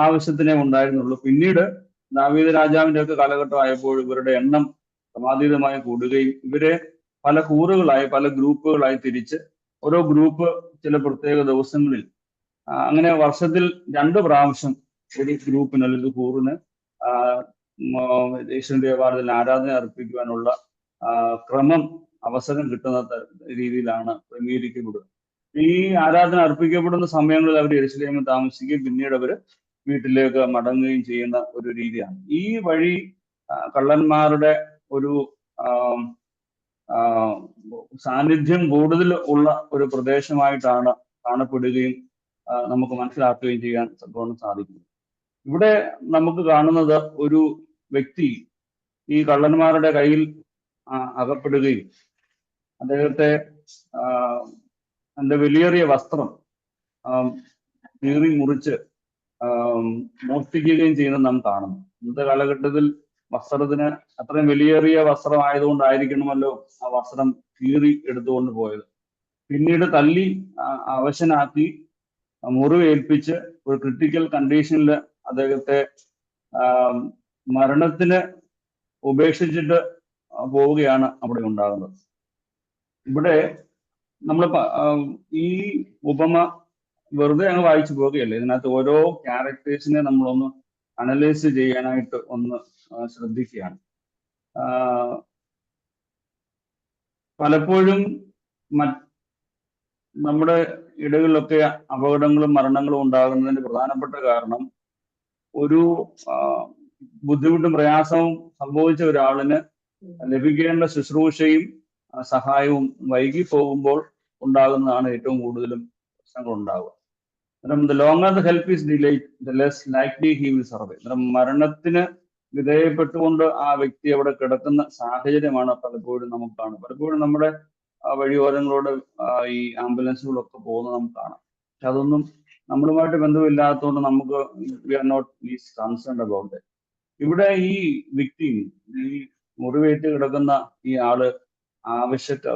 ആവശ്യത്തിനേ ഉണ്ടായിരുന്നുള്ളൂ. പിന്നീട് ദാവീദ് രാജാവിന്റെ ഒക്കെ കാലഘട്ടം ആയപ്പോൾ ഇവരുടെ എണ്ണം ക്രമാതീതമായി കൂടുകയും ഇവരെ പല കൂറുകളായി പല ഗ്രൂപ്പുകളായി തിരിച്ച് ഓരോ ഗ്രൂപ്പ് ചില പ്രത്യേക ദിവസങ്ങളിൽ അങ്ങനെ വർഷത്തിൽ 2 പ്രാവശ്യം ഒരു ഗ്രൂപ്പിന് അല്ലെങ്കിൽ കൂറിന് യേശുവിന്റെ ദേവാലയത്തിൽ ആരാധന അർപ്പിക്കുവാനുള്ള ക്രമം അവസരം കിട്ടുന്ന രീതിയിലാണ് ക്രമീകരിക്കപ്പെടുക. ഈ ആരാധന അർപ്പിക്കപ്പെടുന്ന സമയങ്ങളിൽ അവർ യെരുശലേമിൽ താമസിക്കുകയും പിന്നീട് അവർ വീട്ടിലേക്ക് മടങ്ങുകയും ചെയ്യുന്ന ഒരു രീതിയാണ്. ഈ വഴി കള്ളന്മാരുടെ ഒരു സാന്നിധ്യം കൂടുതൽ ഉള്ള ഒരു പ്രദേശമായിട്ടാണ് കാണപ്പെടുകയും നമുക്ക് മനസ്സിലാക്കുകയും ചെയ്യാൻ സാധിക്കുന്നത്. ഇവിടെ നമുക്ക് കാണുന്നത് ഒരു വ്യക്തി ഈ കള്ളന്മാരുടെ കയ്യിൽ അകപ്പെടുകയും അദ്ദേഹത്തെ എൻ്റെ വലിയേറിയ വസ്ത്രം കീറി മുറിച്ച് മോഷ്ടിക്കുകയും ചെയ്യുന്നത് നാം കാണുന്നു. ഇന്നത്തെ കാലഘട്ടത്തിൽ വസ്ത്രത്തിന് അത്രയും വലിയേറിയ വസ്ത്രമായതുകൊണ്ടായിരിക്കണമല്ലോ ആ വസ്ത്രം കീറി എടുത്തുകൊണ്ട് പോയത്. പിന്നീട് തല്ലി അവശനാക്കി മുറിവേൽപ്പിച്ച് ഒരു ക്രിട്ടിക്കൽ കണ്ടീഷനിൽ അദ്ദേഹത്തെ മരണത്തിന് ഉപേക്ഷിച്ചിട്ട് പോവുകയാണ് അവിടെ ഉണ്ടാകുന്നത്. ഇവിടെ നമ്മൾ ഈ ഉപമ വെറുതെ അങ്ങ് വായിച്ചു പോകുകയല്ലേ. ഇതിനകത്ത് ഓരോ ക്യാരക്ടേഴ്സിനെ നമ്മളൊന്ന് അനലൈസ് ചെയ്യാനായിട്ട് ഒന്ന് ശ്രദ്ധിക്കുകയാണ്. പലപ്പോഴും നമ്മുടെ ഇടകളിലൊക്കെ അപകടങ്ങളും മരണങ്ങളും ഉണ്ടാകുന്നതിന്റെ പ്രധാനപ്പെട്ട കാരണം ഒരു ബുദ്ധിമുട്ടും പ്രയാസവും സംഭവിച്ച ഒരാളിന് ലഭിക്കേണ്ട ശുശ്രൂഷയും സഹായവും വൈകി പോകുമ്പോൾ ഉണ്ടാകുന്നതാണ് ഏറ്റവും കൂടുതലും പ്രശ്നങ്ങൾ ഉണ്ടാവുക. The longer the help is delayed, the less likely he will survive. മരണത്തിന് വിധേയപ്പെട്ടുകൊണ്ട് ആ വ്യക്തി അവിടെ കിടക്കുന്ന സാഹചര്യമാണ് പലപ്പോഴും നമുക്ക് കാണും. പലപ്പോഴും നമ്മുടെ വഴിയോരങ്ങളോട് ഈ ആംബുലൻസുകളൊക്കെ പോകുന്നത് നമുക്ക് കാണാം. പക്ഷെ അതൊന്നും നമ്മളുമായിട്ട് ബന്ധമില്ലാത്തതുകൊണ്ട് നമുക്ക് we are not least concerned about it. ഇവിടെ ഈ വ്യക്തി, ഈ മുറിവേറ്റ് കിടക്കുന്ന ഈ ആള്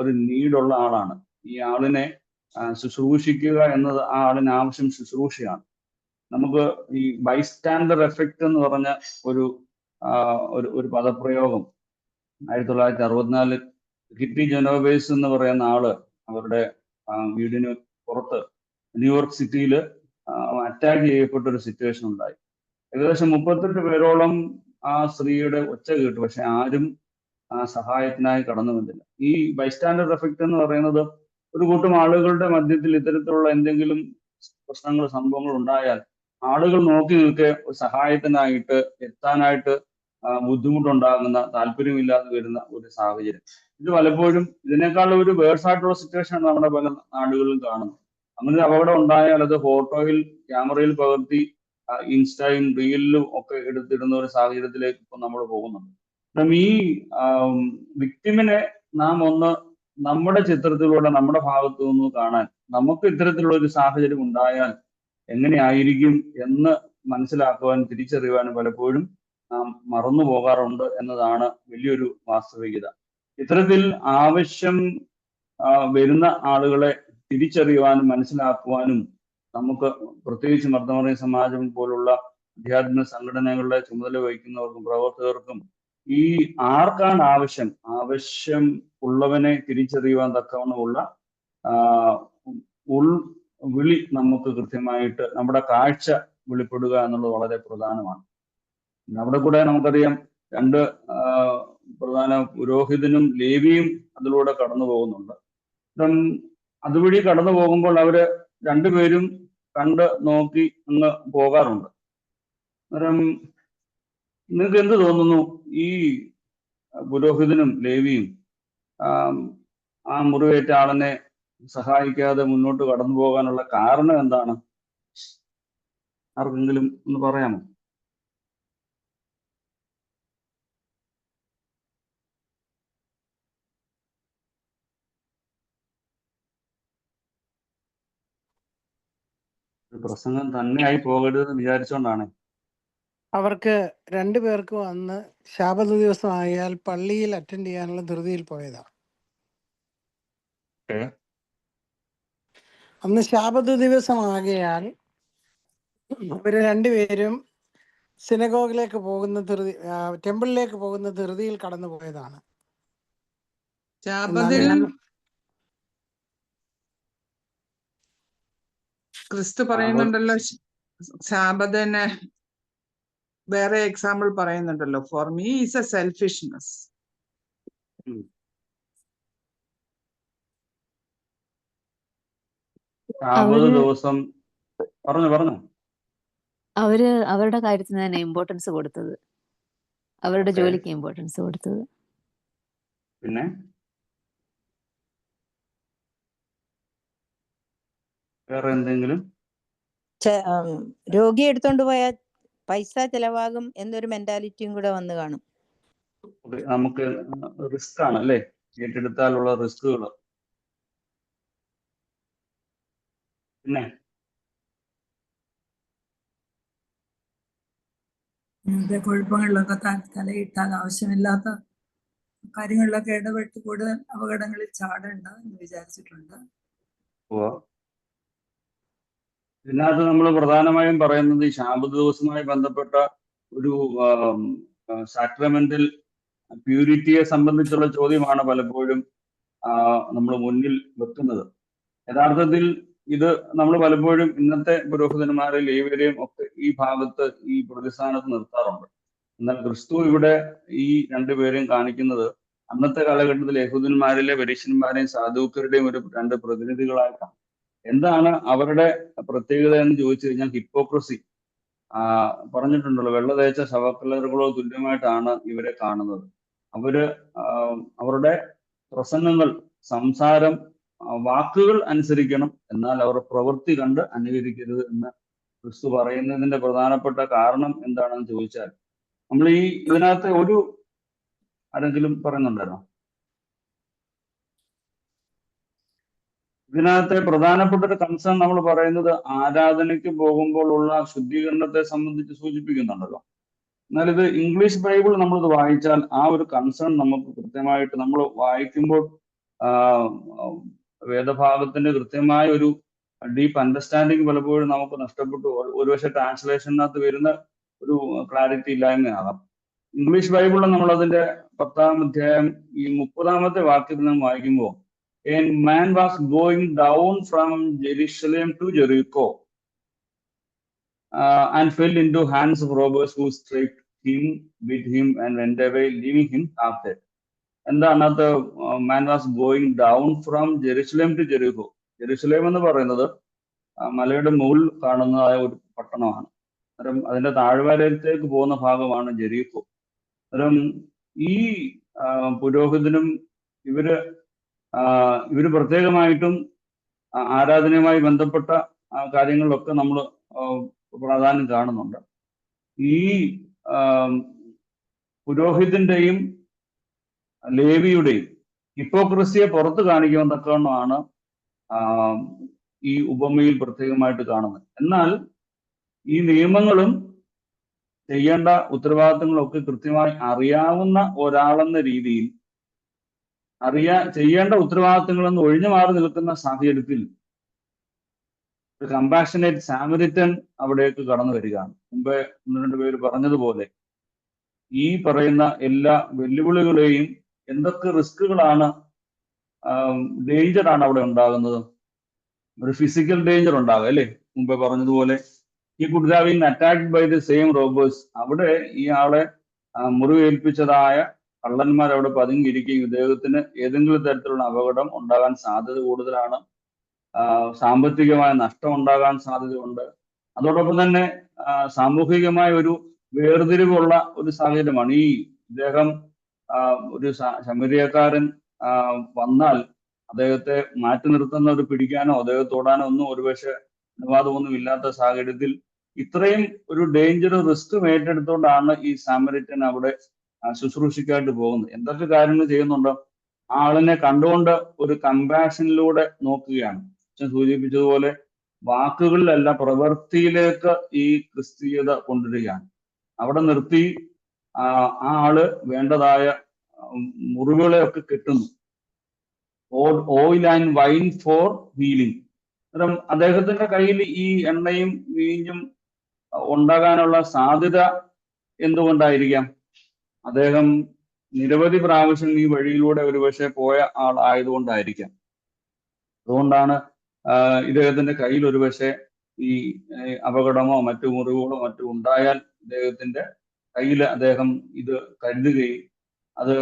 ഒരു നീടുള്ള ആളാണ്. ഈ ആളിനെ ശുശ്രൂഷിക്കുക എന്നത് ആ ആളിന് ആവശ്യം ശുശ്രൂഷയാണ്. നമുക്ക് ഈ ബൈസ്റ്റാൻഡർ എഫക്റ്റ് എന്ന് പറഞ്ഞ ഒരു പദപ്രയോഗം 1964 കിറ്റി ജെനോവേസ് എന്ന് പറയുന്ന ആള് അവരുടെ വീടിന് പുറത്ത് ന്യൂയോർക്ക് സിറ്റിയിൽ അറ്റാക്ക് ചെയ്യപ്പെട്ട ഒരു സിറ്റുവേഷൻ ഉണ്ടായി. ഏകദേശം 38 പേരോളം ആ സ്ത്രീയുടെ ഒച്ച കേട്ടു, പക്ഷെ ആരും സഹായത്തിനായി കടന്നു വന്നില്ല. ഈ ബൈസ്റ്റാൻഡർ എഫക്റ്റ് എന്ന് പറയുന്നത് ഒരു കൂട്ടം ആളുകളുടെ മധ്യത്തിൽ ഇത്തരത്തിലുള്ള എന്തെങ്കിലും പ്രശ്നങ്ങൾ, സംഭവങ്ങൾ ഉണ്ടായാൽ ആളുകൾ നോക്കി നിൽക്കെ സഹായത്തിനായിട്ട് എത്താനായിട്ട് ബുദ്ധിമുട്ടുണ്ടാകുന്ന, താല്പര്യമില്ലാതെ വരുന്ന ഒരു സാഹചര്യം. ഇത് പലപ്പോഴും ഇതിനേക്കാൾ ഒരു വേഴ്സ് ആയിട്ടുള്ള സിറ്റുവേഷൻ നമ്മുടെ പല നാടുകളിലും കാണുന്നു. അങ്ങനെ ഒരു അപകടം ഉണ്ടായാൽ അത് ഫോട്ടോയിൽ, ക്യാമറയിൽ പകർത്തി ഇൻസ്റ്റയും റീലിലും ഒക്കെ എടുത്തിടുന്ന ഒരു സാഹചര്യത്തിലേക്ക് ഇപ്പൊ നമ്മൾ പോകുന്നുണ്ട്. അപ്പം ഈ വിക്ടിമിനെ നാം ഒന്ന് നമ്മുടെ ചിത്രത്തിലൂടെ നമ്മുടെ ഭാഗത്തു നിന്ന് കാണാൻ, നമുക്ക് ഇത്തരത്തിലുള്ള ഒരു സാഹചര്യം ഉണ്ടായാൽ എങ്ങനെയായിരിക്കും എന്ന് മനസ്സിലാക്കുവാൻ, തിരിച്ചറിയുവാനും പലപ്പോഴും നാം മറന്നു പോകാറുണ്ട് എന്നതാണ് വലിയൊരു വാസ്തവികത. ഇത്തരത്തിൽ ആവശ്യം വരുന്ന ആളുകളെ തിരിച്ചറിയുവാനും മനസ്സിലാക്കുവാനും നമുക്ക്, പ്രത്യേകിച്ച് മർദ്ദമറിയ സമാജം പോലുള്ള ആധ്യാത്മിക സംഘടനകളുടെ ചുമതല വഹിക്കുന്നവർക്കും പ്രവർത്തകർക്കും ഈ ആർക്കാണ് ആവശ്യം ഉള്ളവനെ തിരിച്ചറിയുവാൻ തക്കവണ്ണമുള്ള വിളി നമുക്ക് കൃത്യമായിട്ട് നമ്മുടെ കാഴ്ച വെളിപ്പെടുക എന്നുള്ളത് വളരെ പ്രധാനമാണ്. അവിടെ കൂടെ നമുക്കറിയാം രണ്ട് പ്രധാന പുരോഹിതനും ലേവിയും അതിലൂടെ കടന്നു പോകുന്നുണ്ട്. അതുവഴി കടന്നു പോകുമ്പോൾ അവര് രണ്ടുപേരും കണ്ട് നോക്കി അങ്ങ് പോകാറുണ്ട്. അന്നേരം നിങ്ങൾക്ക് എന്ത് തോന്നുന്നു, ഈ പുരോഹിതനും ലേവിയും ആ മുറിവേറ്റ ആളിനെ സഹായിക്കാതെ മുന്നോട്ട് കടന്നു പോകാനുള്ള കാരണം എന്താണ്? ആർക്കെങ്കിലും ഒന്ന് പറയാമോ? പ്രസംഗം തന്നെയായി പോകരുതെന്ന് വിചാരിച്ചുകൊണ്ടാണ്. അവർക്ക് രണ്ടുപേർക്കും അന്ന് ശാബത ദിവസമായാൽ പള്ളിയിൽ അറ്റൻഡ് ചെയ്യാനുള്ള ധൃതിയിൽ പോയതാ. അന്ന് ശാബത ദിവസമാകയാൽ അവര് രണ്ടുപേരും സിനഗോഗിലേക്ക് പോകുന്ന ധൃതി, ടെമ്പിളിലേക്ക് പോകുന്ന ധൃതിയിൽ കടന്നു പോയതാണ്. ക്രിസ്തു പറയുന്നുണ്ടല്ലോ, ശാബതന് വേറെ എക്സാമ്പിൾ പറയുന്നുണ്ടല്ലോ, for me is A selfishness. ദിവസം പറഞ്ഞു അവര് അവരുടെ കാര്യത്തിന് തന്നെ ഇമ്പോർട്ടൻസ് കൊടുത്തത്, അവരുടെ ജോലിക്ക് ഇമ്പോർട്ടൻസ് കൊടുത്തത്. പിന്നെ വേറെ എന്തെങ്കിലും? രോഗിയെ എടുത്തോണ്ട് പോയാൽ പൈസ ചെലവാകും എന്നൊരു മെന്റാലിറ്റിയും കൂടെ വന്ന് കാണും. നമുക്ക് റിസ്ക് ആണ് അല്ലേ, ഏറ്റെടുത്താലുള്ള റിസ്കുകൾ. പിന്നെ ഇങ്ങനത്തെ കുഴപ്പങ്ങളിലൊക്കെ തലയിട്ടാൽ ആവശ്യമില്ലാത്ത കാര്യങ്ങളിലൊക്കെ ഇടപെട്ട് കൂടുതൽ അപകടങ്ങളിൽ ചാടണ്ട എന്ന് വിചാരിച്ചിട്ടുണ്ട്. ഇതിനകത്ത് നമ്മൾ പ്രധാനമായും പറയുന്നത് ഈ ശാബത ദിവസവുമായി ബന്ധപ്പെട്ട ഒരു സാക്രമെന്റൽ പ്യൂരിറ്റിയെ സംബന്ധിച്ചുള്ള ചോദ്യമാണ് പലപ്പോഴും നമ്മൾ മുന്നിൽ വെക്കുന്നത്. യഥാർത്ഥത്തിൽ ഇത് നമ്മൾ പലപ്പോഴും ഇന്നത്തെ പുരോഹിതന്മാരെയും ലേവ്യരെയും ഒക്കെ ഈ ഭാഗത്ത്, ഈ പ്രതിസ്ഥാനത്ത് നിർത്താറുണ്ട്. എന്നാൽ ക്രിസ്തു ഇവിടെ ഈ രണ്ടുപേരെയും കാണിക്കുന്നത് അന്നത്തെ കാലഘട്ടത്തിൽ യഹൂദന്മാരിലെ പരീശന്മാരെയും സാധുക്കരുടെയും ഒരു രണ്ട് പ്രതിനിധികളായിട്ടാണ്. എന്താണ് അവരുടെ പ്രത്യേകത എന്ന് ചോദിച്ചു കഴിഞ്ഞാൽ ഹിപ്പോക്രസി. പറഞ്ഞിട്ടുണ്ടല്ലോ, വെള്ള തേച്ച ശവക്കല്ലറുകളോ തുല്യമായിട്ടാണ് ഇവരെ കാണുന്നത്. അവരുടെ പ്രസംഗങ്ങൾ, സംസാരം, വാക്കുകൾ അനുസരിക്കണം, എന്നാൽ അവർ പ്രവൃത്തി കണ്ട് അനുകരിക്കരുത് എന്ന് ക്രിസ്തു പറയുന്നതിന്റെ പ്രധാനപ്പെട്ട കാരണം എന്താണെന്ന് ചോദിച്ചാൽ, നമ്മൾ ഈ ഇതിനകത്ത് ഒരു ആരെങ്കിലും പറയുന്നുണ്ടായിരുന്നോ? ഇതിനകത്തെ പ്രധാനപ്പെട്ട ഒരു കൺസേൺ നമ്മൾ പറയുന്നത് ആരാധനയ്ക്ക് പോകുമ്പോൾ ഉള്ള ശുദ്ധീകരണത്തെ സംബന്ധിച്ച് സൂചിപ്പിക്കുന്നുണ്ടല്ലോ. എന്നാൽ ഇത് ഇംഗ്ലീഷ് ബൈബിൾ നമ്മളിത് വായിച്ചാൽ ആ ഒരു കൺസേൺ നമുക്ക് കൃത്യമായിട്ട് നമ്മൾ വായിക്കുമ്പോൾ വേദഭാഗത്തിന്റെ കൃത്യമായ ഒരു ഡീപ്പ് അണ്ടർസ്റ്റാൻഡിങ് പലപ്പോഴും നമുക്ക് നഷ്ടപ്പെട്ടു. ഒരുപക്ഷെ ട്രാൻസ്ലേഷനകത്ത് വരുന്ന ഒരു ക്ലാരിറ്റി ഇല്ലായ്മയാകാം. ഇംഗ്ലീഷ് ബൈബിളിൽ നമ്മൾ അതിന്റെ 10-ാം അധ്യായം ഈ 30-ാമത്തെ വാക്യത്തിൽ നാം വായിക്കുമ്പോൾ, a man was going down from Jerusalem to Jericho and fell into hands of robbers who stripped him, beat him, and went away, leaving him half dead. എന്താണ് അത്? Man was going down from Jerusalem to Jericho. Jerusalem എന്ന് പറയുന്നത് മലയുടെ മുകളിൽ കാണുന്നതായ ഒരു പട്ടണമാണ്. അന്നേരം അതിന്റെ താഴ്വരയിലേക്ക് പോകുന്ന ഭാഗമാണ് ജെറിക്കോ. അന്നേരം ഈ പുരോഹിതനും ഇവര് പ്രത്യേകമായിട്ടും ആരാധനയുമായി ബന്ധപ്പെട്ട കാര്യങ്ങളിലൊക്കെ നമ്മൾ പ്രാധാന്യം കാണുന്നുണ്ട്. ഈ പുരോഹിതന്റെയും ലേവിയുടെയും ഹിപ്പോക്രസിയെ പുറത്ത് കാണിക്കാൻ തക്കവണ്ണമാണ് ഈ ഉപമയിൽ പ്രത്യേകമായിട്ട് കാണുന്നത്. എന്നാൽ ഈ നിയമങ്ങളും ചെയ്യേണ്ട ഉത്തരവാദിത്തങ്ങളൊക്കെ കൃത്യമായി അറിയാവുന്ന ഒരാളെന്ന രീതിയിൽ ചെയ്യേണ്ട ഉത്തരവാദിത്തങ്ങളെന്ന് ഒഴിഞ്ഞു മാറി നിൽക്കുന്ന സാഹചര്യത്തിൽ ഒരു കമ്പാഷനേറ്റ് സാമരിറ്റൻ അവിടേക്ക് കടന്നു വരികയാണ്. മുമ്പേ 1-2 പേര് പറഞ്ഞതുപോലെ ഈ പറയുന്ന എല്ലാ വെല്ലുവിളികളെയും എന്തൊക്കെ റിസ്കുകളാണ്, ഡേഞ്ചറാണ് അവിടെ ഉണ്ടാകുന്നത്. ഒരു ഫിസിക്കൽ ഡേഞ്ചർ ഉണ്ടാകുക അല്ലേ? മുമ്പേ പറഞ്ഞതുപോലെ ഈ could have been attacked by the same robbers. അവിടെ ഇയാളെ മുറിവേൽപ്പിച്ചതായ കള്ളന്മാർ അവിടെ പതുങ്ങിയിരിക്കുകയും ഇദ്ദേഹത്തിന് ഏതെങ്കിലും തരത്തിലുള്ള അപകടം ഉണ്ടാകാൻ സാധ്യത കൂടുതലാണ്. സാമ്പത്തികമായ നഷ്ടം ഉണ്ടാകാൻ സാധ്യതയുണ്ട്. അതോടൊപ്പം തന്നെ സാമൂഹികമായ ഒരു വേർതിരിവുള്ള ഒരു സാഹചര്യമാണ്. ഈ ഇദ്ദേഹം ഒരു ശമരിയക്കാരൻ വന്നാൽ അദ്ദേഹത്തെ മാറ്റി നിർത്തുന്ന ഒരു പിടിക്കാനോ അദ്ദേഹത്തെ തൊടാനോ ഒന്നും ഒരുപക്ഷെ അനുവാദമൊന്നും ഇല്ലാത്ത സാഹചര്യത്തിൽ ഇത്രയും ഒരു ഡേഞ്ചർ റിസ്ക് ഏറ്റെടുത്തുകൊണ്ടാണ് ഈ സാമരിറ്റൻ അവിടെ ശുശ്രൂഷയ്ക്കായിട്ട് പോകുന്നത്. എന്തൊക്കെ കാര്യങ്ങൾ ചെയ്യുന്നുണ്ടോ? ആ ആളിനെ കണ്ടുകൊണ്ട് ഒരു കമ്പാഷനിലൂടെ നോക്കുകയാണ്. അച്ഛൻ സൂചിപ്പിച്ചതുപോലെ വാക്കുകളിലല്ല പ്രവൃത്തിയിലേക്ക് ഈ ക്രിസ്തീയത കൊണ്ടുവരികയാണ്. അവിടെ നിർത്തി ആ ആള് വേണ്ടതായ മുറിവുകളെയൊക്കെ കെട്ടുന്നു. Oil and wine four healing. അന്നേരം അദ്ദേഹത്തിന്റെ കയ്യിൽ ഈ എണ്ണയും വീഞ്ഞും ഉണ്ടാകാനുള്ള സാധ്യത എന്തുകൊണ്ടായിരിക്കാം? അദ്ദേഹം നിരവധി പ്രാവശ്യം ഈ വഴിയിലൂടെ ഒരുപക്ഷെ പോയ ആളായതുകൊണ്ടായിരിക്കാം. അതുകൊണ്ടാണ് ഇദ്ദേഹത്തിന്റെ കയ്യിൽ ഒരുപക്ഷെ ഈ അപകടമോ മറ്റു മുറിവുകളോ മറ്റു ഉണ്ടായാൽ ഇദ്ദേഹത്തിന്റെ കയ്യിൽ അദ്ദേഹം ഇത് കരുതുകയും അത്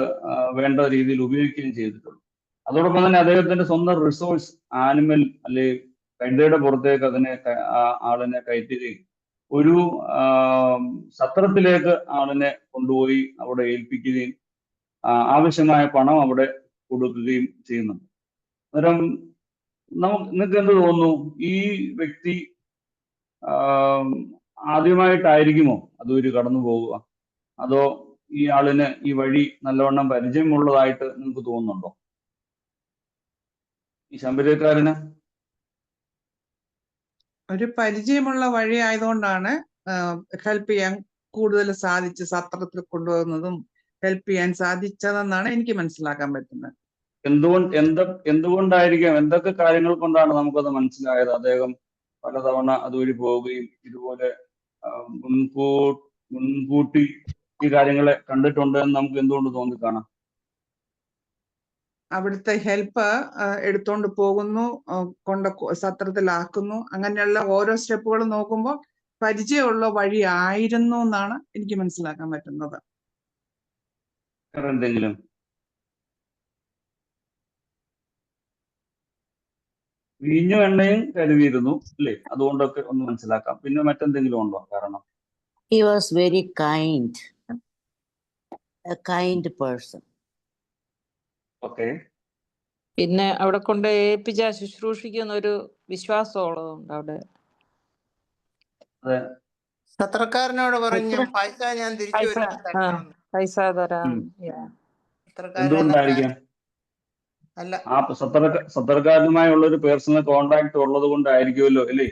വേണ്ട രീതിയിൽ ഉപയോഗിക്കുകയും ചെയ്തിട്ടുള്ളൂ. അതോടൊപ്പം തന്നെ അദ്ദേഹത്തിന്റെ സ്വന്തം റിസോഴ്സ് ആനിമൽ അല്ലെ കഴുതയുടെ പുറത്തേക്ക് ആളിനെ കയറ്റുകയും ഒരു സത്രത്തിലേക്ക് ആളിനെ കൊണ്ടുപോയി അവിടെ ഏൽപ്പിക്കുകയും ആവശ്യമായ പണം അവിടെ കൊടുക്കുകയും ചെയ്യുന്നുണ്ട്. അന്നേരം നിങ്ങൾക്ക് എന്ത് തോന്നുന്നു? ഈ വ്യക്തി ആദ്യമായിട്ടായിരിക്കുമോ അതുവഴി കടന്നു പോകുക? അതോ ഈ ആളിന് ഈ വഴി നല്ലവണ്ണം പരിചയമുള്ളതായിട്ട് നിങ്ങൾക്ക് തോന്നുന്നുണ്ടോ? ഈ ശമ്പരക്കാരന് ഒരു പരിചയമുള്ള വഴി ആയതുകൊണ്ടാണ് ഹെൽപ്പ് ചെയ്യാൻ കൂടുതൽ സാധിച്ച് സത്രത്തിൽ കൊണ്ടുപോകുന്നതും ഹെൽപ്പ് ചെയ്യാൻ സാധിച്ചതെന്നാണ് എനിക്ക് മനസ്സിലാക്കാൻ പറ്റുന്നത്. എന്തുകൊണ്ടായിരിക്കാം? എന്തൊക്കെ കാര്യങ്ങൾ കൊണ്ടാണ് നമുക്കത് മനസ്സിലായത്? അദ്ദേഹം പലതവണ അതുവഴി പോവുകയും ഇതുപോലെ മുൻകൂട്ടി ഈ കാര്യങ്ങളെ കണ്ടിട്ടുണ്ട് എന്ന് നമുക്ക് എന്തുകൊണ്ട് തോന്നിക്കാണാം? അവിടുത്തെ ഹെൽപ്പ് എടുത്തോണ്ട് പോകുന്നു, സത്രത്തിലാക്കുന്നു, അങ്ങനെയുള്ള ഓരോ സ്റ്റെപ്പുകളും നോക്കുമ്പോൾ പരിചയമുള്ള വഴി ആയിരുന്നു എന്നാണ് എനിക്ക് മനസ്സിലാക്കാൻ പറ്റുന്നത്. എന്തെങ്കിലും വീഞ്ഞും എണ്ണയും കരുതിയിരുന്നു അല്ലേ? അതുകൊണ്ടൊക്കെ ഒന്ന് മനസ്സിലാക്കാം. പിന്നെ മറ്റെന്തെങ്കിലും ഉണ്ടോ കാരണം? He was very kind, a kind person. Okay. പിന്നെ അവിടെ കൊണ്ട് ഏൽപ്പിച്ച ശുശ്രൂഷിക്കുന്ന ഒരു വിശ്വാസമുള്ളതുണ്ട് അവിടെ. സത്രക്കാരനോട് പറഞ്ഞു പൈസ ഞാൻ തിരിച്ചു പൈസ തരാം. എന്തുകൊണ്ടായിരിക്കാം? ആ സത്രക്കാരനുമായുള്ള ഒരു പേഴ്സണൽ കോണ്ടാക്ട് ഉള്ളത് കൊണ്ടായിരിക്കുമല്ലോ അല്ലേ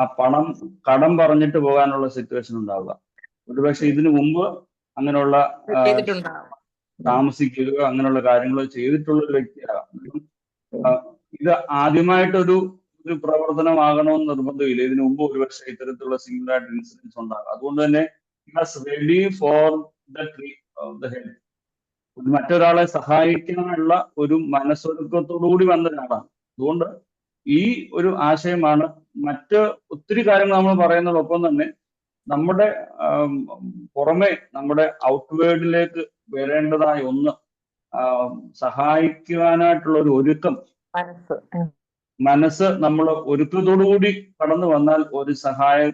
ആ കടം പറഞ്ഞിട്ട് പോകാനുള്ള സിറ്റുവേഷൻ ഉണ്ടാവുക. ഒരുപക്ഷെ ഇതിനു മുമ്പ് അങ്ങനെയുള്ള താമസിക്കുകയോ അങ്ങനെയുള്ള കാര്യങ്ങളോ ചെയ്തിട്ടുള്ള ഒരു വ്യക്തിയാകാം. ഇത് ആദ്യമായിട്ടൊരു പ്രവർത്തനമാകണമെന്ന് നിർബന്ധമില്ല. ഇതിനു മുമ്പ് ഒരുപക്ഷെ ഇത്തരത്തിലുള്ള സിംഗിൾ ആയിട്ട് ഇൻസിഡൻസ് ഉണ്ടാകും. അതുകൊണ്ട് തന്നെ റെഡി ഫോർ ദ ഹെൽപ്പ്. മറ്റൊരാളെ സഹായിക്കാനുള്ള ഒരു മനസ്സൊരുക്കത്തോടുകൂടി വന്ന ഒരാളാണ്. അതുകൊണ്ട് ഈ ഒരു ആശയമാണ് മറ്റ് ഒത്തിരി കാര്യങ്ങൾ നമ്മൾ പറയുന്നതോടൊപ്പം തന്നെ നമ്മുടെ പുറമെ നമ്മുടെ ഔട്ട്വേർഡിലേക്ക് വരേണ്ടതായ ഒന്ന് സഹായിക്കുവാനായിട്ടുള്ള ഒരു ഒരുക്കം, മനസ്സ് നമ്മൾ ഒരുക്കത്തോടുകൂടി കടന്നു വന്നാൽ ഒരു സഹായം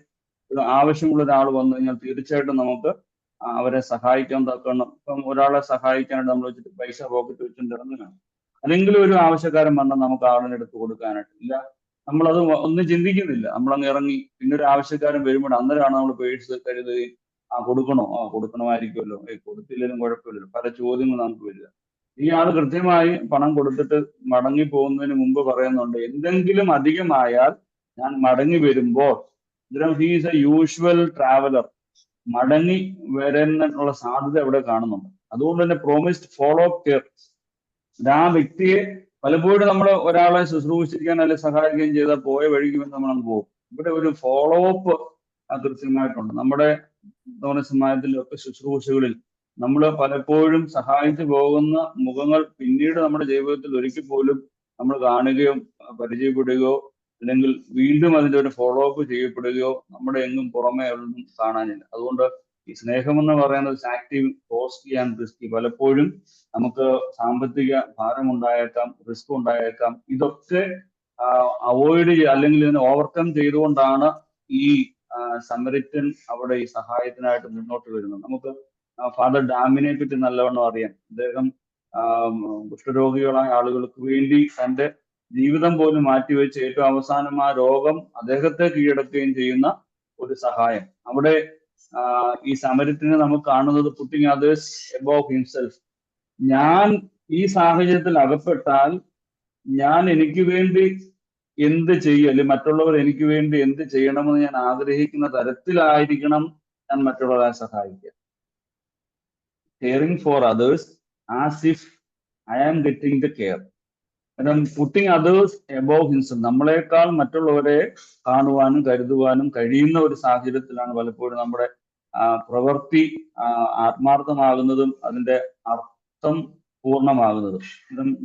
ആവശ്യമുള്ള ഒരാൾ വന്നു കഴിഞ്ഞാൽ തീർച്ചയായിട്ടും നമുക്ക് അവരെ സഹായിക്കാൻ തക്കണം. ഇപ്പം ഒരാളെ സഹായിക്കാനായിട്ട് നമ്മൾ വെച്ചിട്ട് പൈസ പോക്കറ്റ് വെച്ചിട്ട് ഇറങ്ങുകയാണ്, അല്ലെങ്കിൽ ഒരു ആവശ്യക്കാരൻ വന്നാൽ നമുക്ക് ആളിനെ എടുത്ത് കൊടുക്കാനായിട്ട് ഇല്ല, നമ്മളത് ഒന്നും ചിന്തിക്കുന്നില്ല, നമ്മളങ്ങ് ഇറങ്ങി. പിന്നെ ഒരു ആവശ്യക്കാരൻ വരുമ്പോൾ അന്നേരമാണ് നമ്മൾ പേഴ്സ് കരുതുകയും കൊടുക്കണോ, കൊടുക്കണമായിരിക്കുമല്ലോ, കൊടുത്തില്ലെങ്കിലും കുഴപ്പമില്ലല്ലോ, പല ചോദ്യങ്ങൾ നമുക്ക് വരിക. ഈ ആൾ കൃത്യമായി പണം കൊടുത്തിട്ട് മടങ്ങി പോകുന്നതിന് മുമ്പ് പറയുന്നുണ്ട്, എന്തെങ്കിലും അധികമായാൽ ഞാൻ മടങ്ങി വരുമ്പോൾ, ഹീസ് എ യൂഷ്വൽ ട്രാവലർ, മടങ്ങി വരാനുള്ള സാധ്യത ഇവിടെ കാണുന്നുണ്ട്. അതുകൊണ്ട് തന്നെ പ്രോമിസ്ഡ് ഫോളോ അപ്പ് കെയർ. ആ വ്യക്തിയെ പലപ്പോഴും നമ്മൾ ഒരാളെ ശുശ്രൂഷിക്കാൻ അല്ലെങ്കിൽ സഹായിക്കുകയും ചെയ്താൽ പോയ വഴിക്ക് നമ്മൾ പോകും. ഇവിടെ ഒരു ഫോളോ അപ്പ് കൃത്യമായിട്ടുണ്ട്. നമ്മുടെ സമാജത്തിലൊക്കെ ശുശ്രൂഷകളിൽ നമ്മൾ പലപ്പോഴും സഹായിച്ചു പോകുന്ന മുഖങ്ങൾ പിന്നീട് നമ്മുടെ ജീവിതത്തിൽ ഒരിക്കൽ പോലും നമ്മൾ കാണുകയോ പരിചയപ്പെടുകയോ അല്ലെങ്കിൽ വീണ്ടും അതിൻ്റെ ഒരു ഫോളോ അപ്പ് ചെയ്യപ്പെടുകയോ നമ്മുടെ എങ്ങും പുറമെ ഒന്നും കാണാനില്ല. അതുകൊണ്ട് ഈ സ്നേഹം എന്ന് പറയുന്നത് ആക്റ്റീവ്, കോസ്റ്റ്ലി ആൻഡ് റിസ്കി. പലപ്പോഴും നമുക്ക് സാമ്പത്തിക ഭാരം ഉണ്ടായേക്കാം, റിസ്ക് ഉണ്ടായേക്കാം. ഇതൊക്കെ അവോയ്ഡ് അല്ലെങ്കിൽ ഇതിനെ ഓവർകം ചെയ്തുകൊണ്ടാണ് ഈ സമരിറ്റൻ അവിടെ ഈ സഹായത്തിനായിട്ട് മുന്നോട്ട് വരുന്നത്. നമുക്ക് ഫാദർ ഡാമിനെ പറ്റി നല്ലവണ്ണം അറിയാം. അദ്ദേഹം കുഷ്ഠരോഗികളായ ആളുകൾക്ക് വേണ്ടി തൻ്റെ ജീവിതം പോലും മാറ്റിവെച്ച് ഏറ്റവും അവസാനം ആ രോഗം അദ്ദേഹത്തെ കീഴടക്കുകയും ചെയ്യുന്ന ഒരു സഹായം. അവിടെ ഈ സമരത്തിന് നമുക്ക് കാണുന്നത് പുട്ടിങ് അതേഴ്സ് എബോവ് ഹിംസെൽഫ്. ഞാൻ ഈ സാഹചര്യത്തിൽ അകപ്പെട്ടാൽ ഞാൻ എനിക്ക് വേണ്ടി എന്ത് ചെയ്യും, അല്ലെങ്കിൽ മറ്റുള്ളവർ എനിക്ക് വേണ്ടി എന്ത് ചെയ്യണമെന്ന് ഞാൻ ആഗ്രഹിക്കുന്ന തരത്തിലായിരിക്കണം ഞാൻ മറ്റുള്ളവരെ സഹായിക്കുക. Caring for others as if I am getting the care. Putting others above himself. നമ്മളെക്കാൾ മറ്റുള്ളവരെ കാണുവാനും കരുതുവാനും കഴിയുന്ന ഒരു സാഹചര്യത്തിലാണ് പലപ്പോഴും നമ്മുടെ പ്രവൃത്തി ആത്മാർത്ഥമാകുന്നതും അതിന്റെ അർത്ഥം പൂർണ്ണമാകുന്നതും.